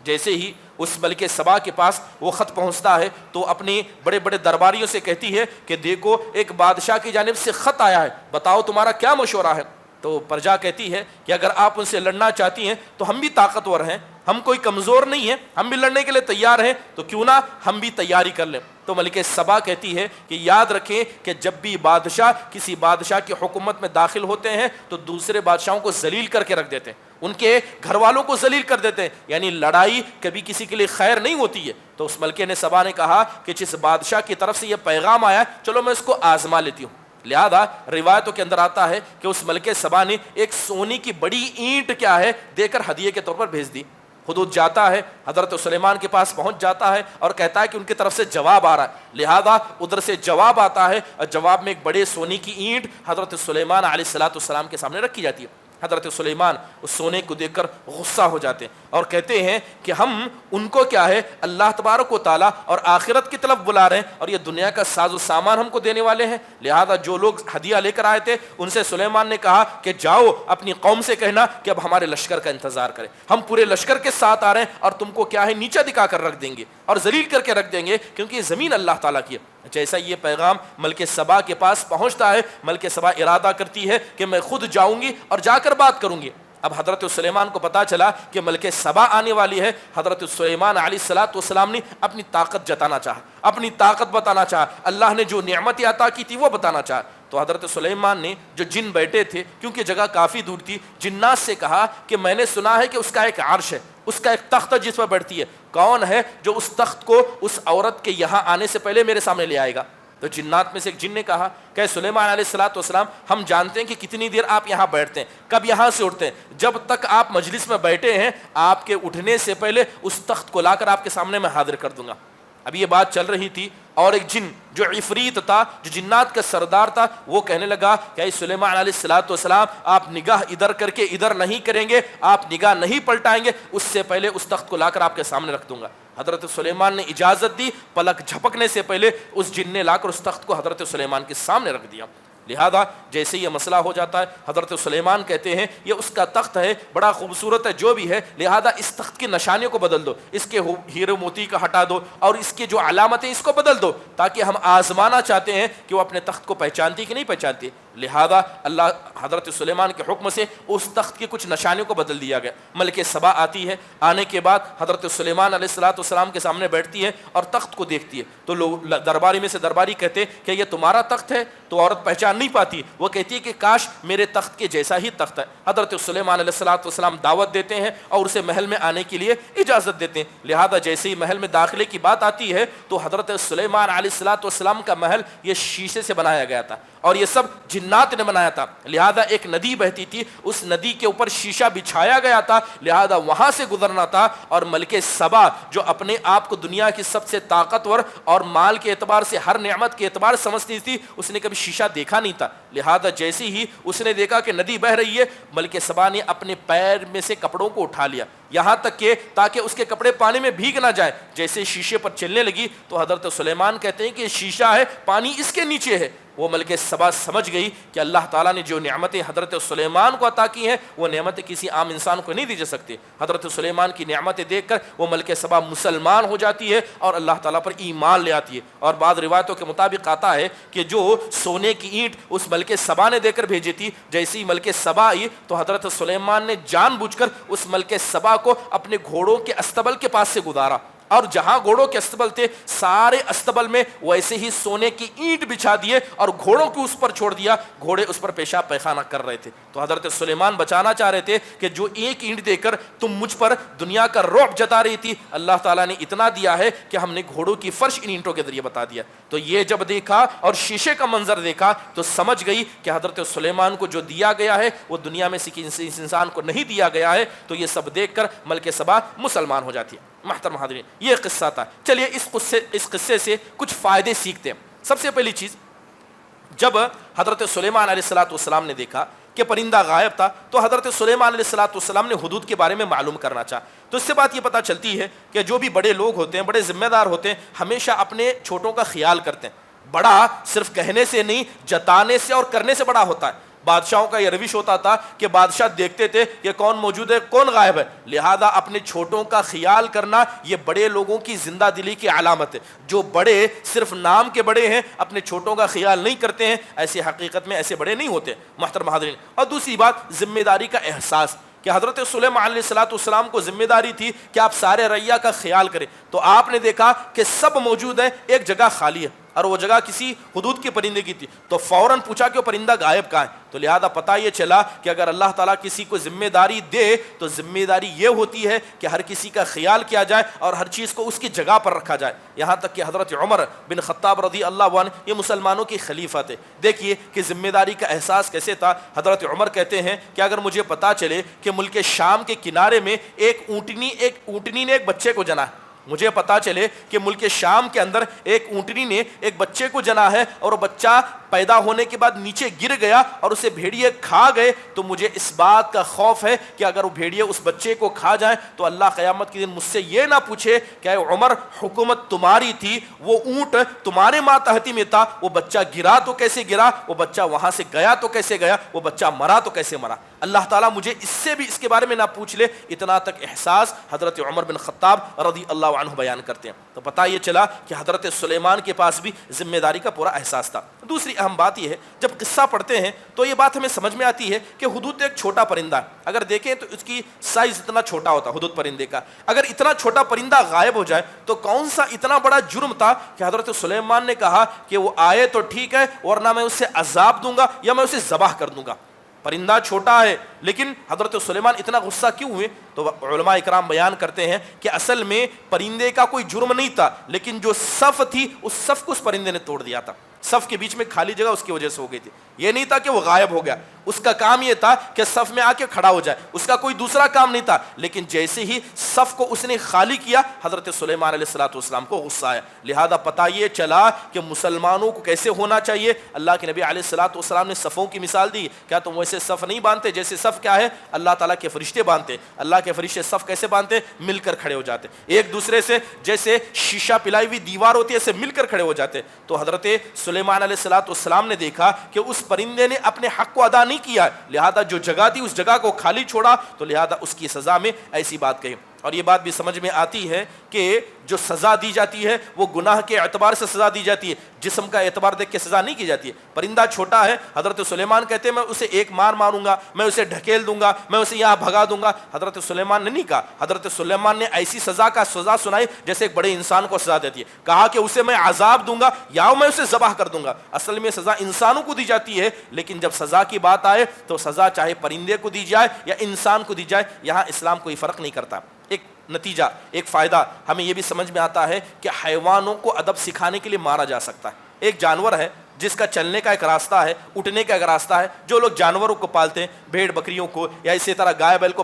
جیسے ہی اس ملک سبا کے پاس وہ خط پہنچتا ہے تو اپنے بڑے بڑے درباریوں سے کہتی ہے کہ دیکھو ایک بادشاہ کی جانب سے خط آیا ہے، بتاؤ تمہارا کیا مشورہ ہے؟ تو پرجا کہتی ہے کہ اگر آپ ان سے لڑنا چاہتی ہیں تو ہم بھی طاقتور ہیں، ہم کوئی کمزور نہیں ہیں، ہم بھی لڑنے کے لیے تیار ہیں، تو کیوں نہ ہم بھی تیاری کر لیں۔ تو ملکہ سبا کہتی ہے کہ یاد رکھیں کہ جب بھی بادشاہ کسی بادشاہ کی حکومت میں داخل ہوتے ہیں تو دوسرے بادشاہوں کو ذلیل کر کے رکھ دیتے ہیں، ان کے گھر والوں کو ذلیل کر دیتے ہیں، یعنی لڑائی کبھی کسی کے لیے خیر نہیں ہوتی ہے۔ تو اس ملکے نے سبا نے کہا کہ جس بادشاہ کی طرف سے یہ پیغام آیا چلو میں اس کو آزما لیتی ہوں۔ لہذا روایتوں کے اندر آتا ہے کہ اس ملکہ سبا نے ایک سونے کی بڑی اینٹ کیا ہے دے کر ہدیے کے طور پر بھیج دی۔ حدود جاتا ہے، حضرت سلیمان کے پاس پہنچ جاتا ہے اور کہتا ہے کہ ان کی طرف سے جواب آ رہا ہے، لہذا ادھر سے جواب آتا ہے اور جواب میں ایک بڑے سونے کی اینٹ حضرت سلیمان علیہ السلام کے سامنے رکھی جاتی ہے۔ حضرت سلیمان اس سونے کو دیکھ کر غصہ ہو جاتے ہیں اور کہتے ہیں کہ ہم ان کو کیا ہے اللہ تبارک و تعالیٰ اور آخرت کی طرف بلا رہے ہیں اور یہ دنیا کا ساز و سامان ہم کو دینے والے ہیں۔ لہذا جو لوگ ہدیہ لے کر آئے تھے ان سے سلیمان نے کہا کہ جاؤ اپنی قوم سے کہنا کہ اب ہمارے لشکر کا انتظار کریں، ہم پورے لشکر کے ساتھ آ رہے ہیں اور تم کو کیا ہے نیچا دکھا کر رکھ دیں گے اور ذلیل کر کے رکھ دیں گے، کیونکہ یہ زمین اللہ تعالیٰ کی ہے۔ جیسا یہ پیغام ملک سبا کے پاس پہنچتا ہے، ملک سبا ارادہ کرتی ہے کہ میں خود جاؤں گی اور جا کر بات کروں گی۔ اب حضرت سلیمان کو پتا چلا کہ ملک سبا آنے والی ہے، حضرت سلیمان علیہ السلام نے اپنی طاقت جتانا چاہا، اپنی طاقت بتانا چاہا، اللہ نے جو نعمت عطا کی تھی وہ بتانا چاہا۔ تو حضرت سلیمان نے جو جن بیٹھے تھے، کیونکہ جگہ کافی دور تھی، جنات سے کہا کہ میں نے سنا ہے کہ اس کا ایک عرش ہے، اس کا ایک تخت ہے جس پر بیٹھتی ہے، کون ہے جو اس تخت کو اس عورت کے یہاں آنے سے پہلے میرے سامنے لے آئے گا؟ تو جنات میں سے ایک جن نے کہا کہ سلیمان علیہ السلام ہم جانتے ہیں کہ کتنی دیر آپ یہاں بیٹھتے ہیں، کب یہاں سے اٹھتے ہیں، جب تک آپ مجلس میں بیٹھے ہیں آپ کے اٹھنے سے پہلے اس تخت کو لا کر آپ کے سامنے میں حاضر کر دوں گا۔ اب یہ بات چل رہی تھی اور ایک جن جو عفریت تھا، جو جنات کا سردار تھا، وہ کہنے لگا کہ اے سلیمان علیہ السلام آپ نگاہ ادھر کر کے ادھر نہیں کریں گے، آپ نگاہ نہیں پلٹائیں گے، اس سے پہلے اس تخت کو لا کر آپ کے سامنے رکھ دوں گا۔ حضرت سلیمان نے اجازت دی، پلک جھپکنے سے پہلے اس جن نے لا کر اس تخت کو حضرت سلیمان کے سامنے رکھ دیا۔ لہذا جیسے یہ مسئلہ ہو جاتا ہے، حضرت سلیمان کہتے ہیں یہ اس کا تخت ہے، بڑا خوبصورت ہے جو بھی ہے، لہذا اس تخت کی نشانیوں کو بدل دو، اس کے ہیرے موتی کا ہٹا دو اور اس کے جو علامتیں اس کو بدل دو، تاکہ ہم آزمانا چاہتے ہیں کہ وہ اپنے تخت کو پہچانتی کہ نہیں پہچانتی۔ لہذا اللہ حضرت سلیمان کے حکم سے اس تخت کی کچھ نشانیوں کو بدل دیا گیا۔ ملکہ سبا آتی ہے، آنے کے بعد حضرت سلیمان علیہ السلام کے سامنے بیٹھتی ہے اور تخت کو دیکھتی ہے، تو لوگ درباری میں سے درباری کہتے کہ یہ تمہارا تخت ہے؟ تو عورت پہچان نہیں پاتی، وہ کہتی ہے کہ کاش میرے تخت کے جیسا ہی تخت ہے۔ حضرت سلیمان علیہ السلام دعوت دیتے ہیں اور اسے محل میں آنے کے لیے اجازت دیتے ہیں۔ لہذا جیسے ہی محل میں داخلے کی بات آتی ہے تو حضرت سلیمان علیہ السلام کا محل یہ شیشے سے بنایا گیا تھا اور یہ سب جنات نے بنایا تھا۔ لہذا ایک ندی بہتی تھی، اس ندی کے اوپر شیشہ بچھایا گیا تھا، لہذا وہاں سے گزرنا تھا۔ اور ملکہ سبا جو اپنے آپ کو دنیا کی سب سے طاقتور اور مال کے اعتبار سے ہر نعمت کے اعتبار سمجھتی تھی، اس نے کبھی شیشہ دیکھا نہیں تھا۔ لہذا جیسے ہی اس نے دیکھا کہ ندی بہہ رہی ہے، ملکہ سبا نے اپنے پیر میں سے کپڑوں کو اٹھا لیا، یہاں تک کہ تاکہ اس کے کپڑے پانی میں بھیگ نہ جائے۔ جیسے شیشے پر چلنے لگی تو حضرت سلیمان کہتے ہیں کہ شیشہ ہے، پانی اس کے نیچے ہے۔ وہ ملکہ سبا سمجھ گئی کہ اللہ تعالیٰ نے جو نعمتیں حضرت سلیمان کو عطا کی ہیں وہ نعمتیں کسی عام انسان کو نہیں دی جا سکتی۔ حضرت سلیمان کی نعمتیں دیکھ کر وہ ملکہ سبا مسلمان ہو جاتی ہے اور اللہ تعالیٰ پر ایمان لے آتی ہے۔ اور بعض روایتوں کے مطابق آتا ہے کہ جو سونے کی اینٹ اس ملکہ سبا نے دے کر بھیجی تھی، جیسی ملکہ سبا آئی تو حضرت سلیمان نے جان بوجھ کر اس ملکہ سبا کو اپنے گھوڑوں کے استبل کے پاس سے گزارا، اور جہاں گھوڑوں کے استبل تھے سارے استبل میں ویسے ہی سونے کی اینٹ بچھا دیے اور گھوڑوں کو اس پر چھوڑ دیا، گھوڑے اس پر پیشاب پیخانہ کر رہے تھے۔ تو حضرت سلیمان بچانا چاہ رہے تھے کہ جو ایک اینٹ دے کر تم مجھ پر دنیا کا رعب جتا رہی تھی، اللہ تعالیٰ نے اتنا دیا ہے کہ ہم نے گھوڑوں کی فرش ان اینٹوں کے ذریعے بتا دیا۔ تو یہ جب دیکھا اور شیشے کا منظر دیکھا تو سمجھ گئی کہ حضرت سلیمان کو جو دیا گیا ہے وہ دنیا میں کسی انسان کو نہیں دیا گیا ہے۔ تو یہ سب دیکھ کر ملکہ سبا مسلمان ہو جاتی ہے۔ محترم حاضرین، یہ قصہ تھا۔ چلیے اس قصے سے کچھ فائدے سیکھتے ہیں۔ سب سے پہلی چیز، جب حضرت سلیمان علیہ السلام نے دیکھا کہ پرندہ غائب تھا تو حضرت سلیمان علیہ السلام نے حدود کے بارے میں معلوم کرنا چاہا۔ تو اس سے بات یہ پتہ چلتی ہے کہ جو بھی بڑے لوگ ہوتے ہیں، بڑے ذمہ دار ہوتے ہیں، ہمیشہ اپنے چھوٹوں کا خیال کرتے ہیں۔ بڑا صرف کہنے سے نہیں، جتانے سے اور کرنے سے بڑا ہوتا ہے۔ بادشاہوں کا یہ روش ہوتا تھا کہ بادشاہ دیکھتے تھے کہ کون موجود ہے کون غائب ہے، لہذا اپنے چھوٹوں کا خیال کرنا یہ بڑے لوگوں کی زندہ دلی کی علامت ہے۔ جو بڑے صرف نام کے بڑے ہیں، اپنے چھوٹوں کا خیال نہیں کرتے ہیں، ایسی حقیقت میں ایسے بڑے نہیں ہوتے محترم حاضرین۔ اور دوسری بات ذمہ داری کا احساس، کہ حضرت سلیمان علیہ السلام کو ذمہ داری تھی کہ آپ سارے رعیہ کا خیال کریں، تو آپ نے دیکھا کہ سب موجود ہیں، ایک جگہ خالی ہے اور وہ جگہ کسی حدود کے پرندے کی تھی، تو فوراً پوچھا کہ وہ پرندہ غائب کہاں ہے، تو لہذا پتہ یہ چلا کہ اگر اللہ تعالیٰ کسی کو ذمہ داری دے تو ذمہ داری یہ ہوتی ہے کہ ہر کسی کا خیال کیا جائے اور ہر چیز کو اس کی جگہ پر رکھا جائے۔ یہاں تک کہ حضرت عمر بن خطاب رضی اللہ عنہ یہ مسلمانوں کی خلیفہ تھے، دیکھیے کہ ذمہ داری کا احساس کیسے تھا۔ حضرت عمر کہتے ہیں کہ اگر مجھے پتہ چلے کہ ملک شام کے کنارے میں ایک اونٹنی نے ایک بچے کو جنا ہے، مجھے پتا چلے کہ ملک شام کے اندر ایک اونٹنی نے ایک بچے کو جنا ہے اور وہ بچہ پیدا ہونے کے بعد نیچے گر گیا اور اسے بھیڑیے کھا گئے، تو مجھے اس بات کا خوف ہے کہ اگر وہ بھیڑیے اس بچے کو کھا جائیں تو اللہ قیامت کے دن مجھ سے یہ نہ پوچھے کہ اے عمر حکومت تمہاری تھی، وہ اونٹ تمہارے ماتحتی میں تھا، وہ بچہ گرا تو کیسے گرا، وہ بچہ وہاں سے گیا تو کیسے گیا، وہ بچہ مرا تو کیسے مرا، اللہ تعالیٰ مجھے اس سے بھی اس کے بارے میں نہ پوچھ لے۔ اتنا تک احساس حضرت عمر بن خطاب رضی اللہ عنہ بیان کرتے ہیں۔ تو پتہ یہ چلا کہ حضرت سلیمان کے پاس بھی ذمہ داری کا پورا احساس تھا۔ دوسری اہم بات یہ ہے، جب قصہ پڑھتے ہیں تو یہ بات ہمیں سمجھ میں آتی ہے کہ ہدہد ایک چھوٹا پرندہ ہے، اگر دیکھیں تو اس کی سائز اتنا چھوٹا ہوتا ہدہد پرندے کا، اگر اتنا چھوٹا پرندہ غائب ہو جائے تو کون سا اتنا بڑا جرم تھا کہ حضرت سلیمان نے کہا کہ وہ آئے تو ٹھیک ہے ورنہ میں اسے عذاب دوں گا یا میں اسے ذبح کر دوں گا۔ پرندہ چھوٹا ہے لیکن حضرت سلیمان اتنا غصہ کیوں ہوئے؟ تو علماء اکرام بیان کرتے ہیں کہ اصل میں پرندے کا کوئی جرم نہیں تھا، لیکن جو صف تھی اس صف کو اس پرندے نے توڑ دیا تھا، صف کے بیچ میں خالی جگہ اس کی وجہ سے ہو گئی تھی، یہ نہیں تھا کہ وہ غائب ہو گیا، اس کا کام یہ تھا کہ صف میں آ کے کھڑا ہو جائے، اس کا کوئی دوسرا کام نہیں تھا، لیکن جیسے ہی صف کو اس نے خالی کیا حضرت سلیمان علیہ السلام کو غصہ آیا۔ لہذا پتہ یہ چلا کہ مسلمانوں کو کیسے ہونا چاہیے۔ اللہ کے نبی علیہ السلام نے صفوں کی مثال دی، کیا تم ویسے صف نہیں باندھتے جیسے صف کیا ہے اللہ تعالیٰ کے فرشتے باندھتے، اللہ کے فرشتے صف کیسے باندھتے؟ مل کر کھڑے ہو جاتے، ایک دوسرے سے جیسے شیشہ پلائی ہوئی دیوار ہوتی ہے ایسے مل کر کھڑے ہو جاتے۔ تو حضرت سلیمان علیہ السلام نے دیکھا کہ اس پرندے نے اپنے حق کو ادا نہیں کیا، لہذا جو جگہ تھی اس جگہ کو خالی چھوڑا، تو لہذا اس کی سزا میں ایسی بات کہی۔ اور یہ بات بھی سمجھ میں آتی ہے کہ جو سزا دی جاتی ہے وہ گناہ کے اعتبار سے سزا دی جاتی ہے، جسم کا اعتبار دیکھ کے سزا نہیں کی جاتی ہے۔ پرندہ چھوٹا ہے، حضرت سلیمان کہتے ہیں میں اسے ایک مار ماروں گا، میں اسے ڈھکیل دوں گا، میں اسے یہاں بھگا دوں گا، حضرت سلیمان نے نہیں کہا، حضرت سلیمان نے ایسی سزا سنائی جیسے ایک بڑے انسان کو سزا دیتی ہے، کہا کہ اسے میں عذاب دوں گا یا میں اسے ذبح کر دوں گا۔ اصل میں سزا انسانوں کو دی جاتی ہے، لیکن جب سزا کی بات آئے تو سزا چاہے پرندے کو دی جائے یا انسان کو دی جائے، یہاں اسلام کوئی فرق نہیں کرتا۔ ایک نتیجہ، ایک فائدہ ہمیں یہ بھی سمجھ میں آتا ہے کہ حیوانوں کو ادب سکھانے کے لیے مارا جا سکتا ہے۔ ایک جانور ہے جس کا چلنے کا ایک راستہ ہے، اٹھنے کا ایک راستہ ہے، جو لوگ جانوروں کو پالتے ہیں، بھیڑ بکریوں کو یا اسی طرح گائے بیل کو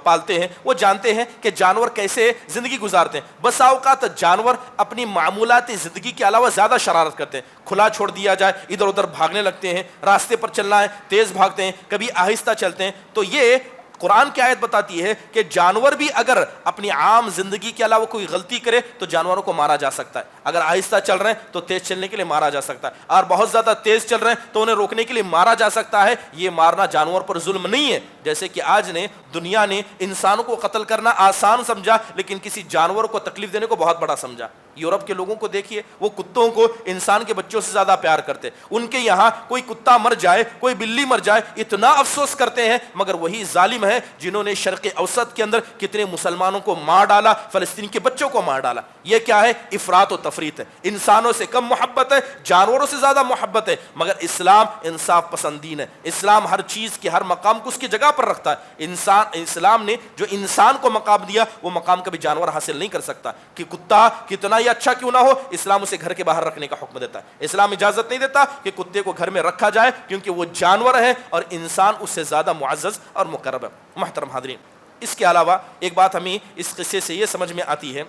پالتے ہیں، وہ جانتے ہیں کہ جانور کیسے زندگی گزارتے ہیں۔ بسا اوقات جانور اپنی معمولات زندگی کے علاوہ زیادہ شرارت کرتے ہیں، کھلا چھوڑ دیا جائے ادھر ادھر بھاگنے لگتے ہیں، راستے پر چلنا ہے تیز بھاگتے ہیں، کبھی آہستہ چلتے ہیں۔ تو یہ قرآن کی آیت بتاتی ہے کہ جانور بھی اگر اپنی عام زندگی کے علاوہ کوئی غلطی کرے تو جانوروں کو مارا جا سکتا ہے۔ اگر آہستہ چل رہے ہیں تو تیز چلنے کے لیے مارا جا سکتا ہے، اور بہت زیادہ تیز چل رہے ہیں تو انہیں روکنے کے لیے مارا جا سکتا ہے۔ یہ مارنا جانور پر ظلم نہیں ہے، جیسے کہ آج دنیا نے انسانوں کو قتل کرنا آسان سمجھا لیکن کسی جانور کو تکلیف دینے کو بہت بڑا سمجھا۔ یورپ کے لوگوں کو دیکھیے، وہ کتوں کو انسان کے بچوں سے زیادہ پیار کرتے، ان کے یہاں کوئی کتا مر جائے کوئی بلی مر جائے اتنا افسوس کرتے ہیں، مگر وہی ظالم ہے جنہوں نے شرق اوسط کے اندر کتنے مسلمانوں کو مار ڈالا، فلسطین کے بچوں کو مار ڈالا۔ یہ کیا ہے؟ افراط و تفریط ہے، انسانوں سے کم محبت ہے، جانوروں سے زیادہ محبت ہے۔ مگر اسلام انصاف پسند دین ہے، اسلام ہر چیز کے ہر مقام کو اس کی جگہ پر رکھتا ہے۔ اسلام نے جو انسان کو مقام دیا وہ مقام کبھی جانور حاصل نہیں کر سکتا، کہ کتا کتنا ہی اچھا کیوں نہ ہو اسلام اسے گھر کے باہر رکھنے کا حکم دیتا ہے۔ اسلام اجازت نہیں دیتا کہ کتے کو گھر میں رکھا جائے کیونکہ وہ جانور ہے اور انسان اس سے زیادہ معزز اور مقرب ہے۔ محترم حاضرین، اس کے علاوہ ایک بات ہمیں اس قصے سے یہ سمجھ میں آتی ہے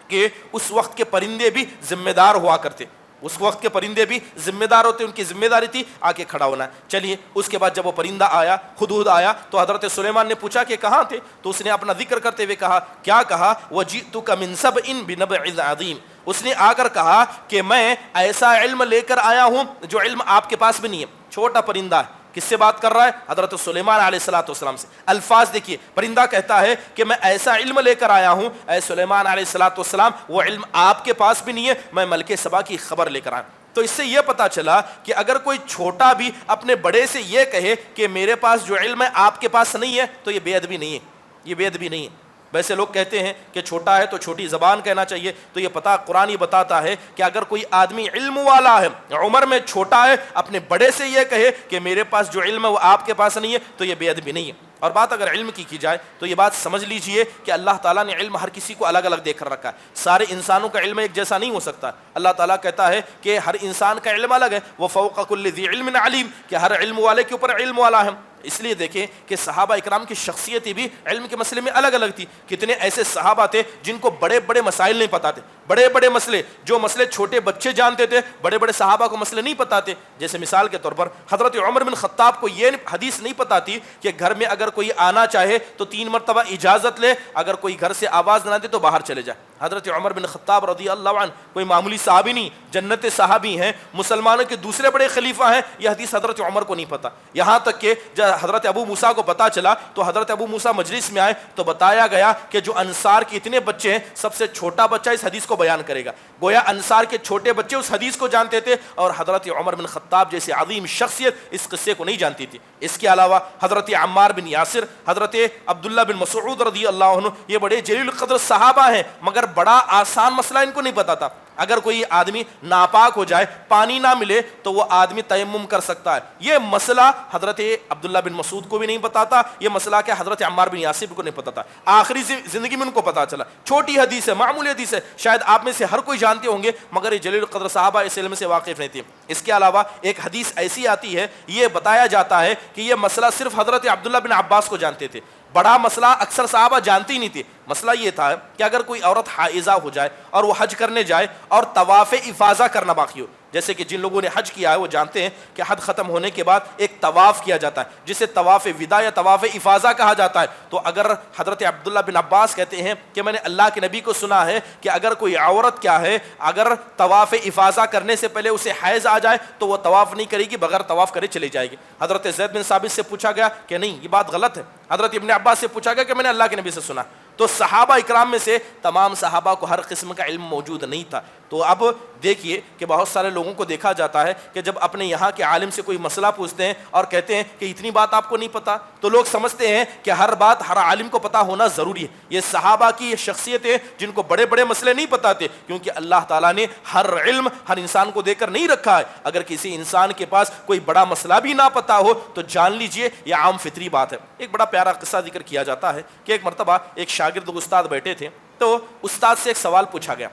کہ اس وقت کے پرندے بھی ذمہ دار ہوا کرتے، اس وقت کے پرندے بھی ذمہ دار ہوتے، ان کی ذمہ داری تھی آ کے کھڑا ہونا ہے۔ چلیے اس کے بعد جب وہ پرندہ آیا، ہدہد آیا، تو حضرت سلیمان نے پوچھا کہ کہاں تھے؟ تو اس نے اپنا ذکر کرتے ہوئے کہا، کیا کہا؟ وَجِئْتُكَ مِنْ سَبْإٍ بِنَبَإٍ عَظِيمٍ، اس نے آ کر کہا کہ میں ایسا علم لے کر آیا ہوں جو علم آپ کے پاس بھی نہیں ہے۔ چھوٹا پرندہ ہے کس سے بات کر رہا ہے؟ حضرت سلیمان علیہ السلام سے. الفاظ دیکھیے, پرندہ کہتا ہے کہ میں ایسا علم لے کر آیا ہوں اے سلیمان علیہ السلام, وہ علم آپ کے پاس بھی نہیں ہے, میں ملک سبا کی خبر لے کر آیا. تو اس سے یہ پتا چلا کہ اگر کوئی چھوٹا بھی اپنے بڑے سے یہ کہے کہ میرے پاس جو علم ہے آپ کے پاس نہیں ہے, تو یہ بے ادبی نہیں ہے, یہ بے ادبی نہیں ہے. ویسے لوگ کہتے ہیں کہ چھوٹا ہے تو چھوٹی زبان کہنا چاہیے, تو یہ پتا قرآن ہی بتاتا ہے کہ اگر کوئی آدمی علم والا ہے, عمر میں چھوٹا ہے, اپنے بڑے سے یہ کہے کہ میرے پاس جو علم ہے وہ آپ کے پاس نہیں ہے, تو یہ بے ادبی نہیں ہے. اور بات اگر علم کی جائے تو یہ بات سمجھ لیجئے کہ اللہ تعالیٰ نے علم ہر کسی کو الگ الگ دے کر رکھا ہے. سارے انسانوں کا علم ایک جیسا نہیں ہو سکتا. اللہ تعالیٰ کہتا ہے کہ ہر انسان کا علم الگ ہے, وہ فوق کل ذی علم علیم, کہ ہر علم والے کے اوپر علم والا ہے. اس لیے دیکھیں کہ صحابہ اکرام کی شخصیتیں بھی علم کے مسئلے میں الگ الگ تھی. کتنے ایسے صحابہ تھے جن کو بڑے بڑے مسائل نہیں پتہ تھے, بڑے بڑے مسئلے, جو مسئلے چھوٹے بچے جانتے تھے, بڑے بڑے صحابہ کو مسئلے نہیں پتہ تھے. جیسے مثال کے طور پر حضرت عمر بن خطاب کو یہ حدیث نہیں پتہ تھی کہ گھر میں اگر کوئی آنا چاہے تو 3 مرتبہ اجازت لے, اگر کوئی گھر سے آواز نہ دے تو باہر چلے جائے. حضرت عمر بن خطاب رضی اللہ عنہ کوئی معمولی صحابی نہیں, جنت صحابی ہیں, مسلمانوں کے دوسرے بڑے خلیفہ ہیں. یہ حدیث حضرت عمر کو نہیں پتہ. یہاں تک کہ جب حضرت ابو موسیٰ کو پتہ چلا تو حضرت ابو موسیٰ مجلس میں آئے تو بتایا گیا کہ جو انصار کے اتنے بچے ہیں سب سے چھوٹا بچہ اس حدیث کو بیان کرے گا. گویا انصار کے چھوٹے بچے اس حدیث کو جانتے تھے, اور حضرت عمر بن خطاب جیسے عظیم شخصیت اس قصے کو نہیں جانتی تھی. اس کے علاوہ حضرت عمار بن یاسر, حضرت عبداللہ بن مسعود رضی اللہ عنہ, یہ بڑے جلیل القدر صحابہ ہیں, مگر بڑا آسان مسئلہ ان کو نہیں پتا تھا. اگر کوئی آدمی ناپاک ہو جائے, پانی نہ ملے, تو وہ آدمی تیمم کر سکتا ہے. یہ مسئلہ حضرت عبداللہ بن مسعود کو بھی نہیں پتا تھا, یہ مسئلہ کہ حضرت عمار بن یاسر کو نہیں پتا تھا. آخری زندگی میں ان کو پتا چلا. چھوٹی حدیث ہے, معمولی حدیث ہے, شاید آپ میں سے ہر کوئی جانتے ہوں گے, مگر یہ جلیل القدر صحابہ اس علم سے واقف نہیں تھے. اس کے علاوہ ایک حدیث ایسی آتی ہے, یہ بتایا جاتا ہے کہ یہ مسئلہ صرف حضرت عبداللہ بن عباس کو جانتے تھے. بڑا مسئلہ اکثر صحابہ جانتے ہی نہیں تھے. مسئلہ یہ تھا کہ اگر کوئی عورت حائضہ ہو جائے اور وہ حج کرنے جائے اور طواف افاضہ کرنا باقی ہو, جیسے کہ جن لوگوں نے حج کیا ہے وہ جانتے ہیں کہ حج ختم ہونے کے بعد ایک طواف کیا جاتا ہے جسے طواف وداع یا طواف افاضہ کہا جاتا ہے. تو اگر حضرت عبداللہ بن عباس کہتے ہیں کہ میں نے اللہ کے نبی کو سنا ہے کہ اگر کوئی عورت کیا ہے, اگر طواف افاضہ کرنے سے پہلے اسے حیض آ جائے تو وہ طواف نہیں کرے گی, بغیر طواف کرے چلی جائے گی. حضرت زید بن ثابت سے پوچھا گیا کہ نہیں, یہ بات غلط ہے. حضرت ابن عباس سے پوچھا گیا کہ میں نے اللہ کے نبی سے سنا. تو صحابہ اکرام میں سے تمام صحابہ کو ہر قسم کا علم موجود نہیں تھا. تو اب دیکھیے کہ بہت سارے لوگوں کو دیکھا جاتا ہے کہ جب اپنے یہاں کے عالم سے کوئی مسئلہ پوچھتے ہیں اور کہتے ہیں کہ اتنی بات آپ کو نہیں پتا, تو لوگ سمجھتے ہیں کہ ہر بات ہر عالم کو پتا ہونا ضروری ہے. یہ صحابہ کی شخصیتیں جن کو بڑے بڑے مسئلے نہیں پتا تھے, کیونکہ اللہ تعالیٰ نے ہر علم ہر انسان کو دے کر نہیں رکھا ہے. اگر کسی انسان کے پاس کوئی بڑا مسئلہ بھی نہ پتا ہو تو جان لیجئے یہ عام فطری بات ہے. ایک بڑا پیارا قصہ ذکر کیا جاتا ہے کہ ایک مرتبہ ایک شاگرد استاد بیٹھے تھے, تو استاد سے ایک سوال پوچھا گیا.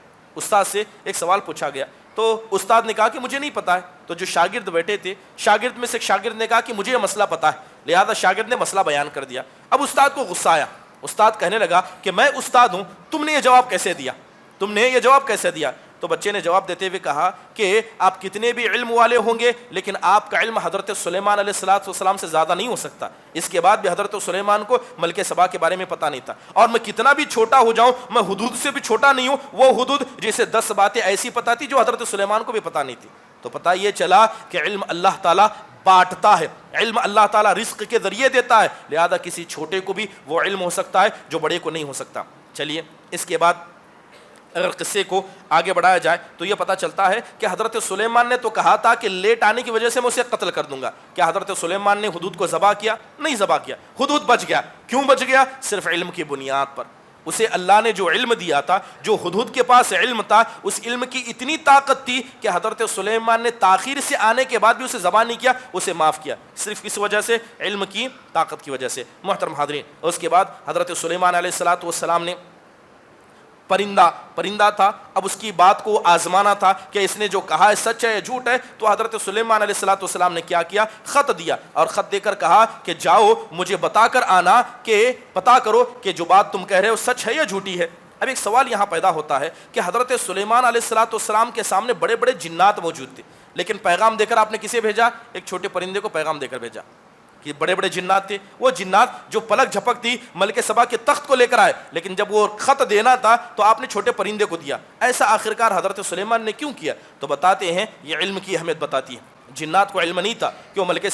تو استاد نے کہا کہ مجھے نہیں پتا ہے. تو جو شاگرد بیٹھے تھے, شاگرد میں سے ایک شاگرد نے کہا کہ مجھے یہ مسئلہ پتا ہے. لہذا شاگرد نے مسئلہ بیان کر دیا. اب استاد کو غصہ آیا. استاد کہنے لگا کہ میں استاد ہوں, تم نے یہ جواب کیسے دیا؟ تو بچے نے جواب دیتے ہوئے کہا کہ آپ کتنے بھی علم والے ہوں گے, لیکن آپ کا علم حضرت سلیمان علیہ السلام سے زیادہ نہیں ہو سکتا. اس کے بعد بھی حضرت سلیمان کو ملک سبا کے بارے میں پتہ نہیں تھا. اور میں کتنا بھی چھوٹا ہو جاؤں, میں حدود سے بھی چھوٹا نہیں ہوں. وہ حدود جسے 10 باتیں ایسی پتہ تھی جو حضرت سلیمان کو بھی پتہ نہیں تھی. تو پتہ یہ چلا کہ علم اللہ تعالیٰ بانٹتا ہے, علم اللہ تعالیٰ رزق کے ذریعے دیتا ہے. لہذا کسی چھوٹے کو بھی وہ علم ہو سکتا ہے جو بڑے کو نہیں ہو سکتا. چلیے اس کے بعد اگر قصے کو آگے بڑھایا جائے تو یہ پتہ چلتا ہے کہ حضرت سلیمان نے تو کہا تھا کہ لیٹ آنے کی وجہ سے میں اسے قتل کر دوں گا. کیا حضرت سلیمان نے حدود کو ذبح کیا؟ نہیں ذبح کیا. حدود بچ گیا. کیوں بچ گیا؟ صرف علم کی بنیاد پر. اسے اللہ نے جو علم دیا تھا, جو حدود کے پاس علم تھا, اس علم کی اتنی طاقت تھی کہ حضرت سلیمان نے تاخیر سے آنے کے بعد بھی اسے ذبح نہیں کیا, اسے معاف کیا. صرف کس وجہ سے؟ علم کی طاقت کی وجہ سے. محترم حاضرین, اس کے بعد حضرت سلیمان علیہ السلام نے پرندہ تھا, اب اس کی بات کو آزمانا تھا کہ اس نے جو کہا ہے سچ ہے یا جھوٹ ہے. تو حضرت سلیمان علیہ السلام نے کیا کیا؟ خط دیا, اور خط دے کر کہا کہ جاؤ مجھے بتا کر آنا, کہ پتا کرو کہ جو بات تم کہہ رہے ہو سچ ہے یا جھوٹی ہے. اب ایک سوال یہاں پیدا ہوتا ہے کہ حضرت سلیمان علیہ السلام کے سامنے بڑے بڑے جنات موجود تھے, لیکن پیغام دے کر آپ نے کسے بھیجا؟ ایک چھوٹے پرندے کو پیغام دے کر بھیجا. کہ بڑے بڑے جنات تھے, وہ جنات جو پلک جھپک تھی ملک سبا کے تخت کو لے کر آئے, لیکن جب وہ خط دینا تھا تو آپ نے چھوٹے پرندے کو دیا. ایسا آخرکار حضرت سلیمان نے کیوں کیا؟ تو بتاتے ہیں یہ علم کی اہمیت بتاتی ہے. جنات کو علم نہیں تھا کہ وہ ملک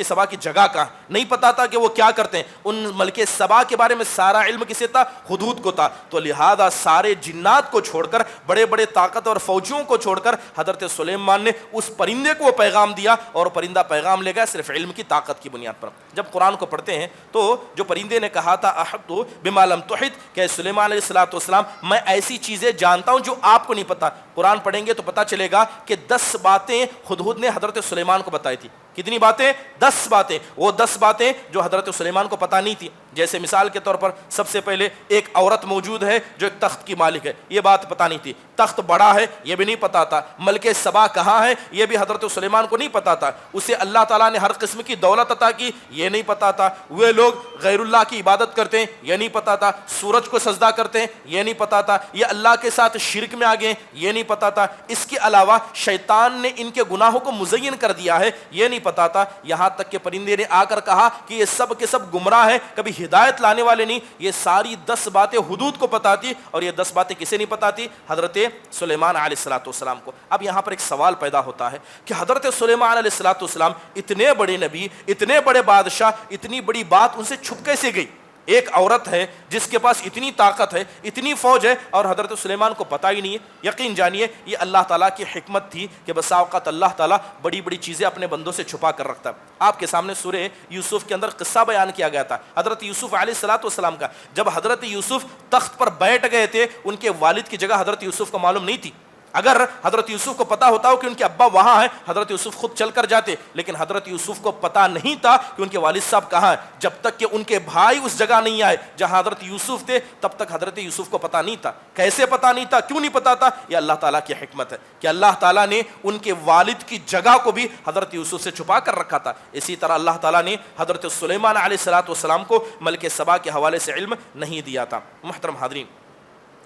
سبا کی جگہ کہاں، نہیں پتا تھا کہ وہ کیا کرتے ہیں. ان ملک سبا کے بارے میں سارا علم کسے تھا؟ حدود کو تھا. تو لہذا سارے جنات کو چھوڑ کر، بڑے بڑے طاقت اور فوجیوں کو چھوڑ کر حضرت سلیمان نے اس پرندے کو وہ پیغام دیا، اور پرندہ پیغام لے گا صرف علم کی طاقت کی بنیاد پر. جب قرآن کو پڑھتے ہیں تو جو پرندے نے کہا تھا احط بما لم تحط، کہ سلیمان علیہ الصلوۃ والسلام میں ایسی چیزیں جانتا ہوں جو آپ کو نہیں پتا. قرآن پڑھیں گے تو پتہ چلے گا کہ 10 باتیں ہدہد نے حضرت سلیمان کو بتائی تھی. کتنی باتیں؟ 10 باتیں. وہ 10 باتیں جو حضرت سلیمان کو پتہ نہیں تھی. جیسے مثال کے طور پر سب سے پہلے ایک عورت موجود ہے جو ایک تخت کی مالک ہے، یہ بات پتہ نہیں تھی. تخت بڑا ہے یہ بھی نہیں پتا تھا. ملک سبا کہاں ہے یہ بھی حضرت سلیمان کو نہیں پتا تھا. اسے اللہ تعالیٰ نے ہر قسم کی دولت عطا کی، یہ نہیں پتا تھا. وہ لوگ غیر اللہ کی عبادت کرتے ہیں، یہ نہیں پتا تھا. سورج کو سجدہ کرتے ہیں، یہ نہیں پتا تھا. یہ اللہ کے ساتھ شرک میں آ گئے، یہ نہیں پتا تھا. اس کے علاوہ شیطان نے ان کے گناہوں کو مزین کر دیا ہے، یہ نہیں پتا تھا. یہاں تک کہ پرندے نے آ کر کہا کہ یہ سب کے سب گمراہ ہیں، کبھی ہدایت لانے والے نہیں. یہ ساری 10 باتیں حدود کو پتا تھی. اور یہ 10 باتیں کسے نہیں پتا تھی؟ حضرت سلیمان علیہ الصلوۃ والسلام کو. اب یہاں پر ایک سوال پیدا ہوتا ہے کہ حضرت سلیمان علیہ الصلوۃ والسلام اتنے بڑے نبی، اتنے بڑے بادشاہ، اتنی بڑی بات ان سے چھپ کیسے گئی؟ ایک عورت ہے جس کے پاس اتنی طاقت ہے، اتنی فوج ہے، اور حضرت سلیمان کو پتہ ہی نہیں ہے. یقین جانیے یہ اللہ تعالیٰ کی حکمت تھی کہ بسا اوقات اللہ تعالیٰ بڑی بڑی چیزیں اپنے بندوں سے چھپا کر رکھتا ہے. آپ کے سامنے سورہ یوسف کے اندر قصہ بیان کیا گیا تھا حضرت یوسف علیہ الصلوۃ والسلام کا. جب حضرت یوسف تخت پر بیٹھ گئے تھے، ان کے والد کی جگہ حضرت یوسف کو معلوم نہیں تھی. اگر حضرت یوسف کو پتا ہوتا ہو کہ ان کے ابا وہاں ہیں، حضرت یوسف خود چل کر جاتے. لیکن حضرت یوسف کو پتا نہیں تھا کہ ان کے والد صاحب کہاں ہیں. جب تک کہ ان کے بھائی اس جگہ نہیں آئے جہاں حضرت یوسف تھے، تب تک حضرت یوسف کو پتا نہیں تھا. کیسے پتا نہیں تھا؟ کیوں نہیں پتا تھا؟ یہ اللہ تعالیٰ کی حکمت ہے کہ اللہ تعالیٰ نے ان کے والد کی جگہ کو بھی حضرت یوسف سے چھپا کر رکھا تھا. اسی طرح اللہ تعالیٰ نے حضرت سلیمان علیہ الصلوۃ والسلام کو ملک سبا کے حوالے سے علم نہیں دیا تھا. محترم حاضرین،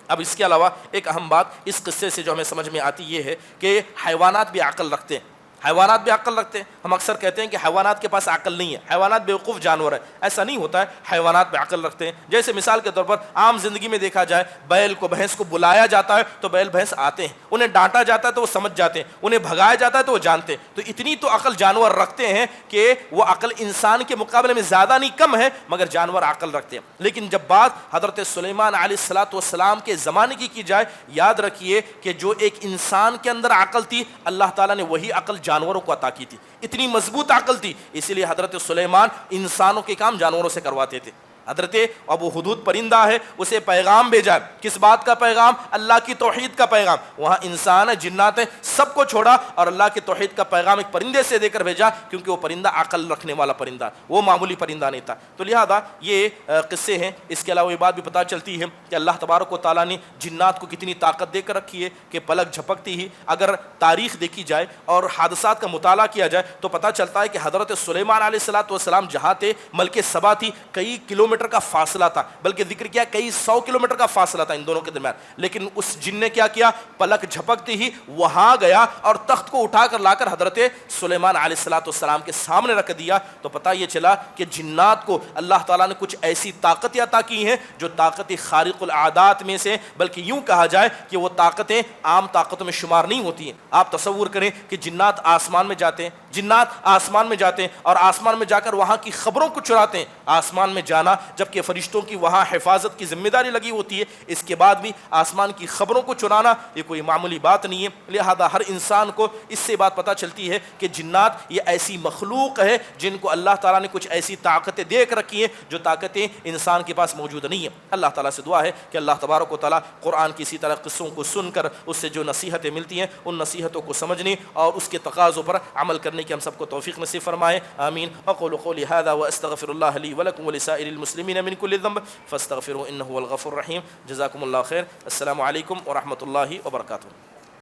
اب اس کے علاوہ ایک اہم بات اس قصے سے جو ہمیں سمجھ میں آتی یہ ہے کہ حیوانات بھی عقل رکھتے ہیں. حیوانات بھی عقل رکھتے ہیں. ہم اکثر کہتے ہیں کہ حیوانات کے پاس عقل نہیں ہے، حیوانات بیوقوف جانور ہے. ایسا نہیں ہوتا ہے، حیوانات بھی عقل رکھتے ہیں. جیسے مثال کے طور پر عام زندگی میں دیکھا جائے، بیل کو بھینس کو بلایا جاتا ہے تو بیل بھینس آتے ہیں، انہیں ڈانٹا جاتا ہے تو وہ سمجھ جاتے ہیں، انہیں بھگایا جاتا ہے تو وہ جانتے ہیں. تو اتنی تو عقل جانور رکھتے ہیں کہ وہ عقل انسان کے مقابلے میں زیادہ نہیں کم ہے، مگر جانور عقل رکھتے ہیں. لیکن جب بات حضرت سلیمان علیہ الصلوۃ والسلام کے زمانے کی جائے، یاد رکھیے کہ جو ایک انسان کے اندر عقل تھی، اللہ تعالیٰ نے وہی عقل جانوروں کو عطا کی تھی. اتنی مضبوط عقل تھی، اسی لیے حضرت سلیمان انسانوں کے کام جانوروں سے کرواتے تھے. حضرت ابو حدود پرندہ ہے، اسے پیغام بھیجا. کس بات کا پیغام؟ اللہ کی توحید کا پیغام. وہاں انسان ہے، جنات ہیں، سب کو چھوڑا اور اللہ کی توحید کا پیغام ایک پرندے سے دے کر بھیجا، کیونکہ وہ پرندہ عقل رکھنے والا پرندہ، وہ معمولی پرندہ نہیں تھا. تو لہذا یہ قصے ہیں. اس کے علاوہ یہ بات بھی پتہ چلتی ہے کہ اللہ تبارک و تعالیٰ نے جنات کو کتنی طاقت دے کر رکھی ہے کہ پلک جھپکتی ہی اگر تاریخ دیکھی جائے اور حادثات کا مطالعہ کیا جائے تو پتہ چلتا ہے کہ حضرت سلیمان علیہ الصلوۃ والسلام جہاں تھے، ملک سبا تھی، کئی کلومیٹر کا فاصلہ تھا، بلکہ ذکر کیا کئی 100 کلومیٹر کا فاصلہ تھا ان دونوں کے درمیان. لیکن اس جن نے کیا کیا؟ پلک جھپکتے ہی وہاں گیا اور تخت کو اٹھا کر لا کر حضرت سلیمان علیہ الصلوۃ والسلام کے سامنے رکھ دیا. تو پتہ یہ چلا کہ جنات کو اللہ تعالیٰ نے کچھ ایسی طاقتیں عطا کی ہیں جو طاقتیں خارق العادات میں سے، بلکہ یوں کہا جائے کہ وہ طاقتیں عام طاقتوں میں شمار نہیں ہوتی ہیں. آپ تصور کریں کہ جنات آسمان میں جاتے ہیں، جنات آسمان میں جاتے ہیں اور آسمان میں جا کر وہاں کی خبروں کو چراتے ہیں. آسمان میں جانا، جبکہ فرشتوں کی وہاں حفاظت کی ذمہ داری لگی ہوتی ہے، اس کے بعد بھی آسمان کی خبروں کو چرانا یہ کوئی معمولی بات نہیں ہے. لہذا ہر انسان کو اس سے بات پتہ چلتی ہے کہ جنات یہ ایسی مخلوق ہے جن کو اللہ تعالیٰ نے کچھ ایسی طاقتیں دے کر رکھی ہیں جو طاقتیں انسان کے پاس موجود نہیں ہیں. اللہ تعالیٰ سے دعا ہے کہ اللہ تبارک و تعالیٰ قرآن کی اسی طرح قصوں کو سن کر اس سے جو نصیحتیں ملتی ہیں ان نصیحتوں کو سمجھنے اور اس کے تقاضوں پر عمل کرنے کی ہم سب کو توفیق نصیب فرمائے. آمین. اقول قولی هذا واستغفر الله لي ولكم ولسائر المسلمين من كل ذنب فاستغفروه انه هو الغفور الرحيم. جزاكم الله خير. السلام عليكم ورحمة الله وبركاته.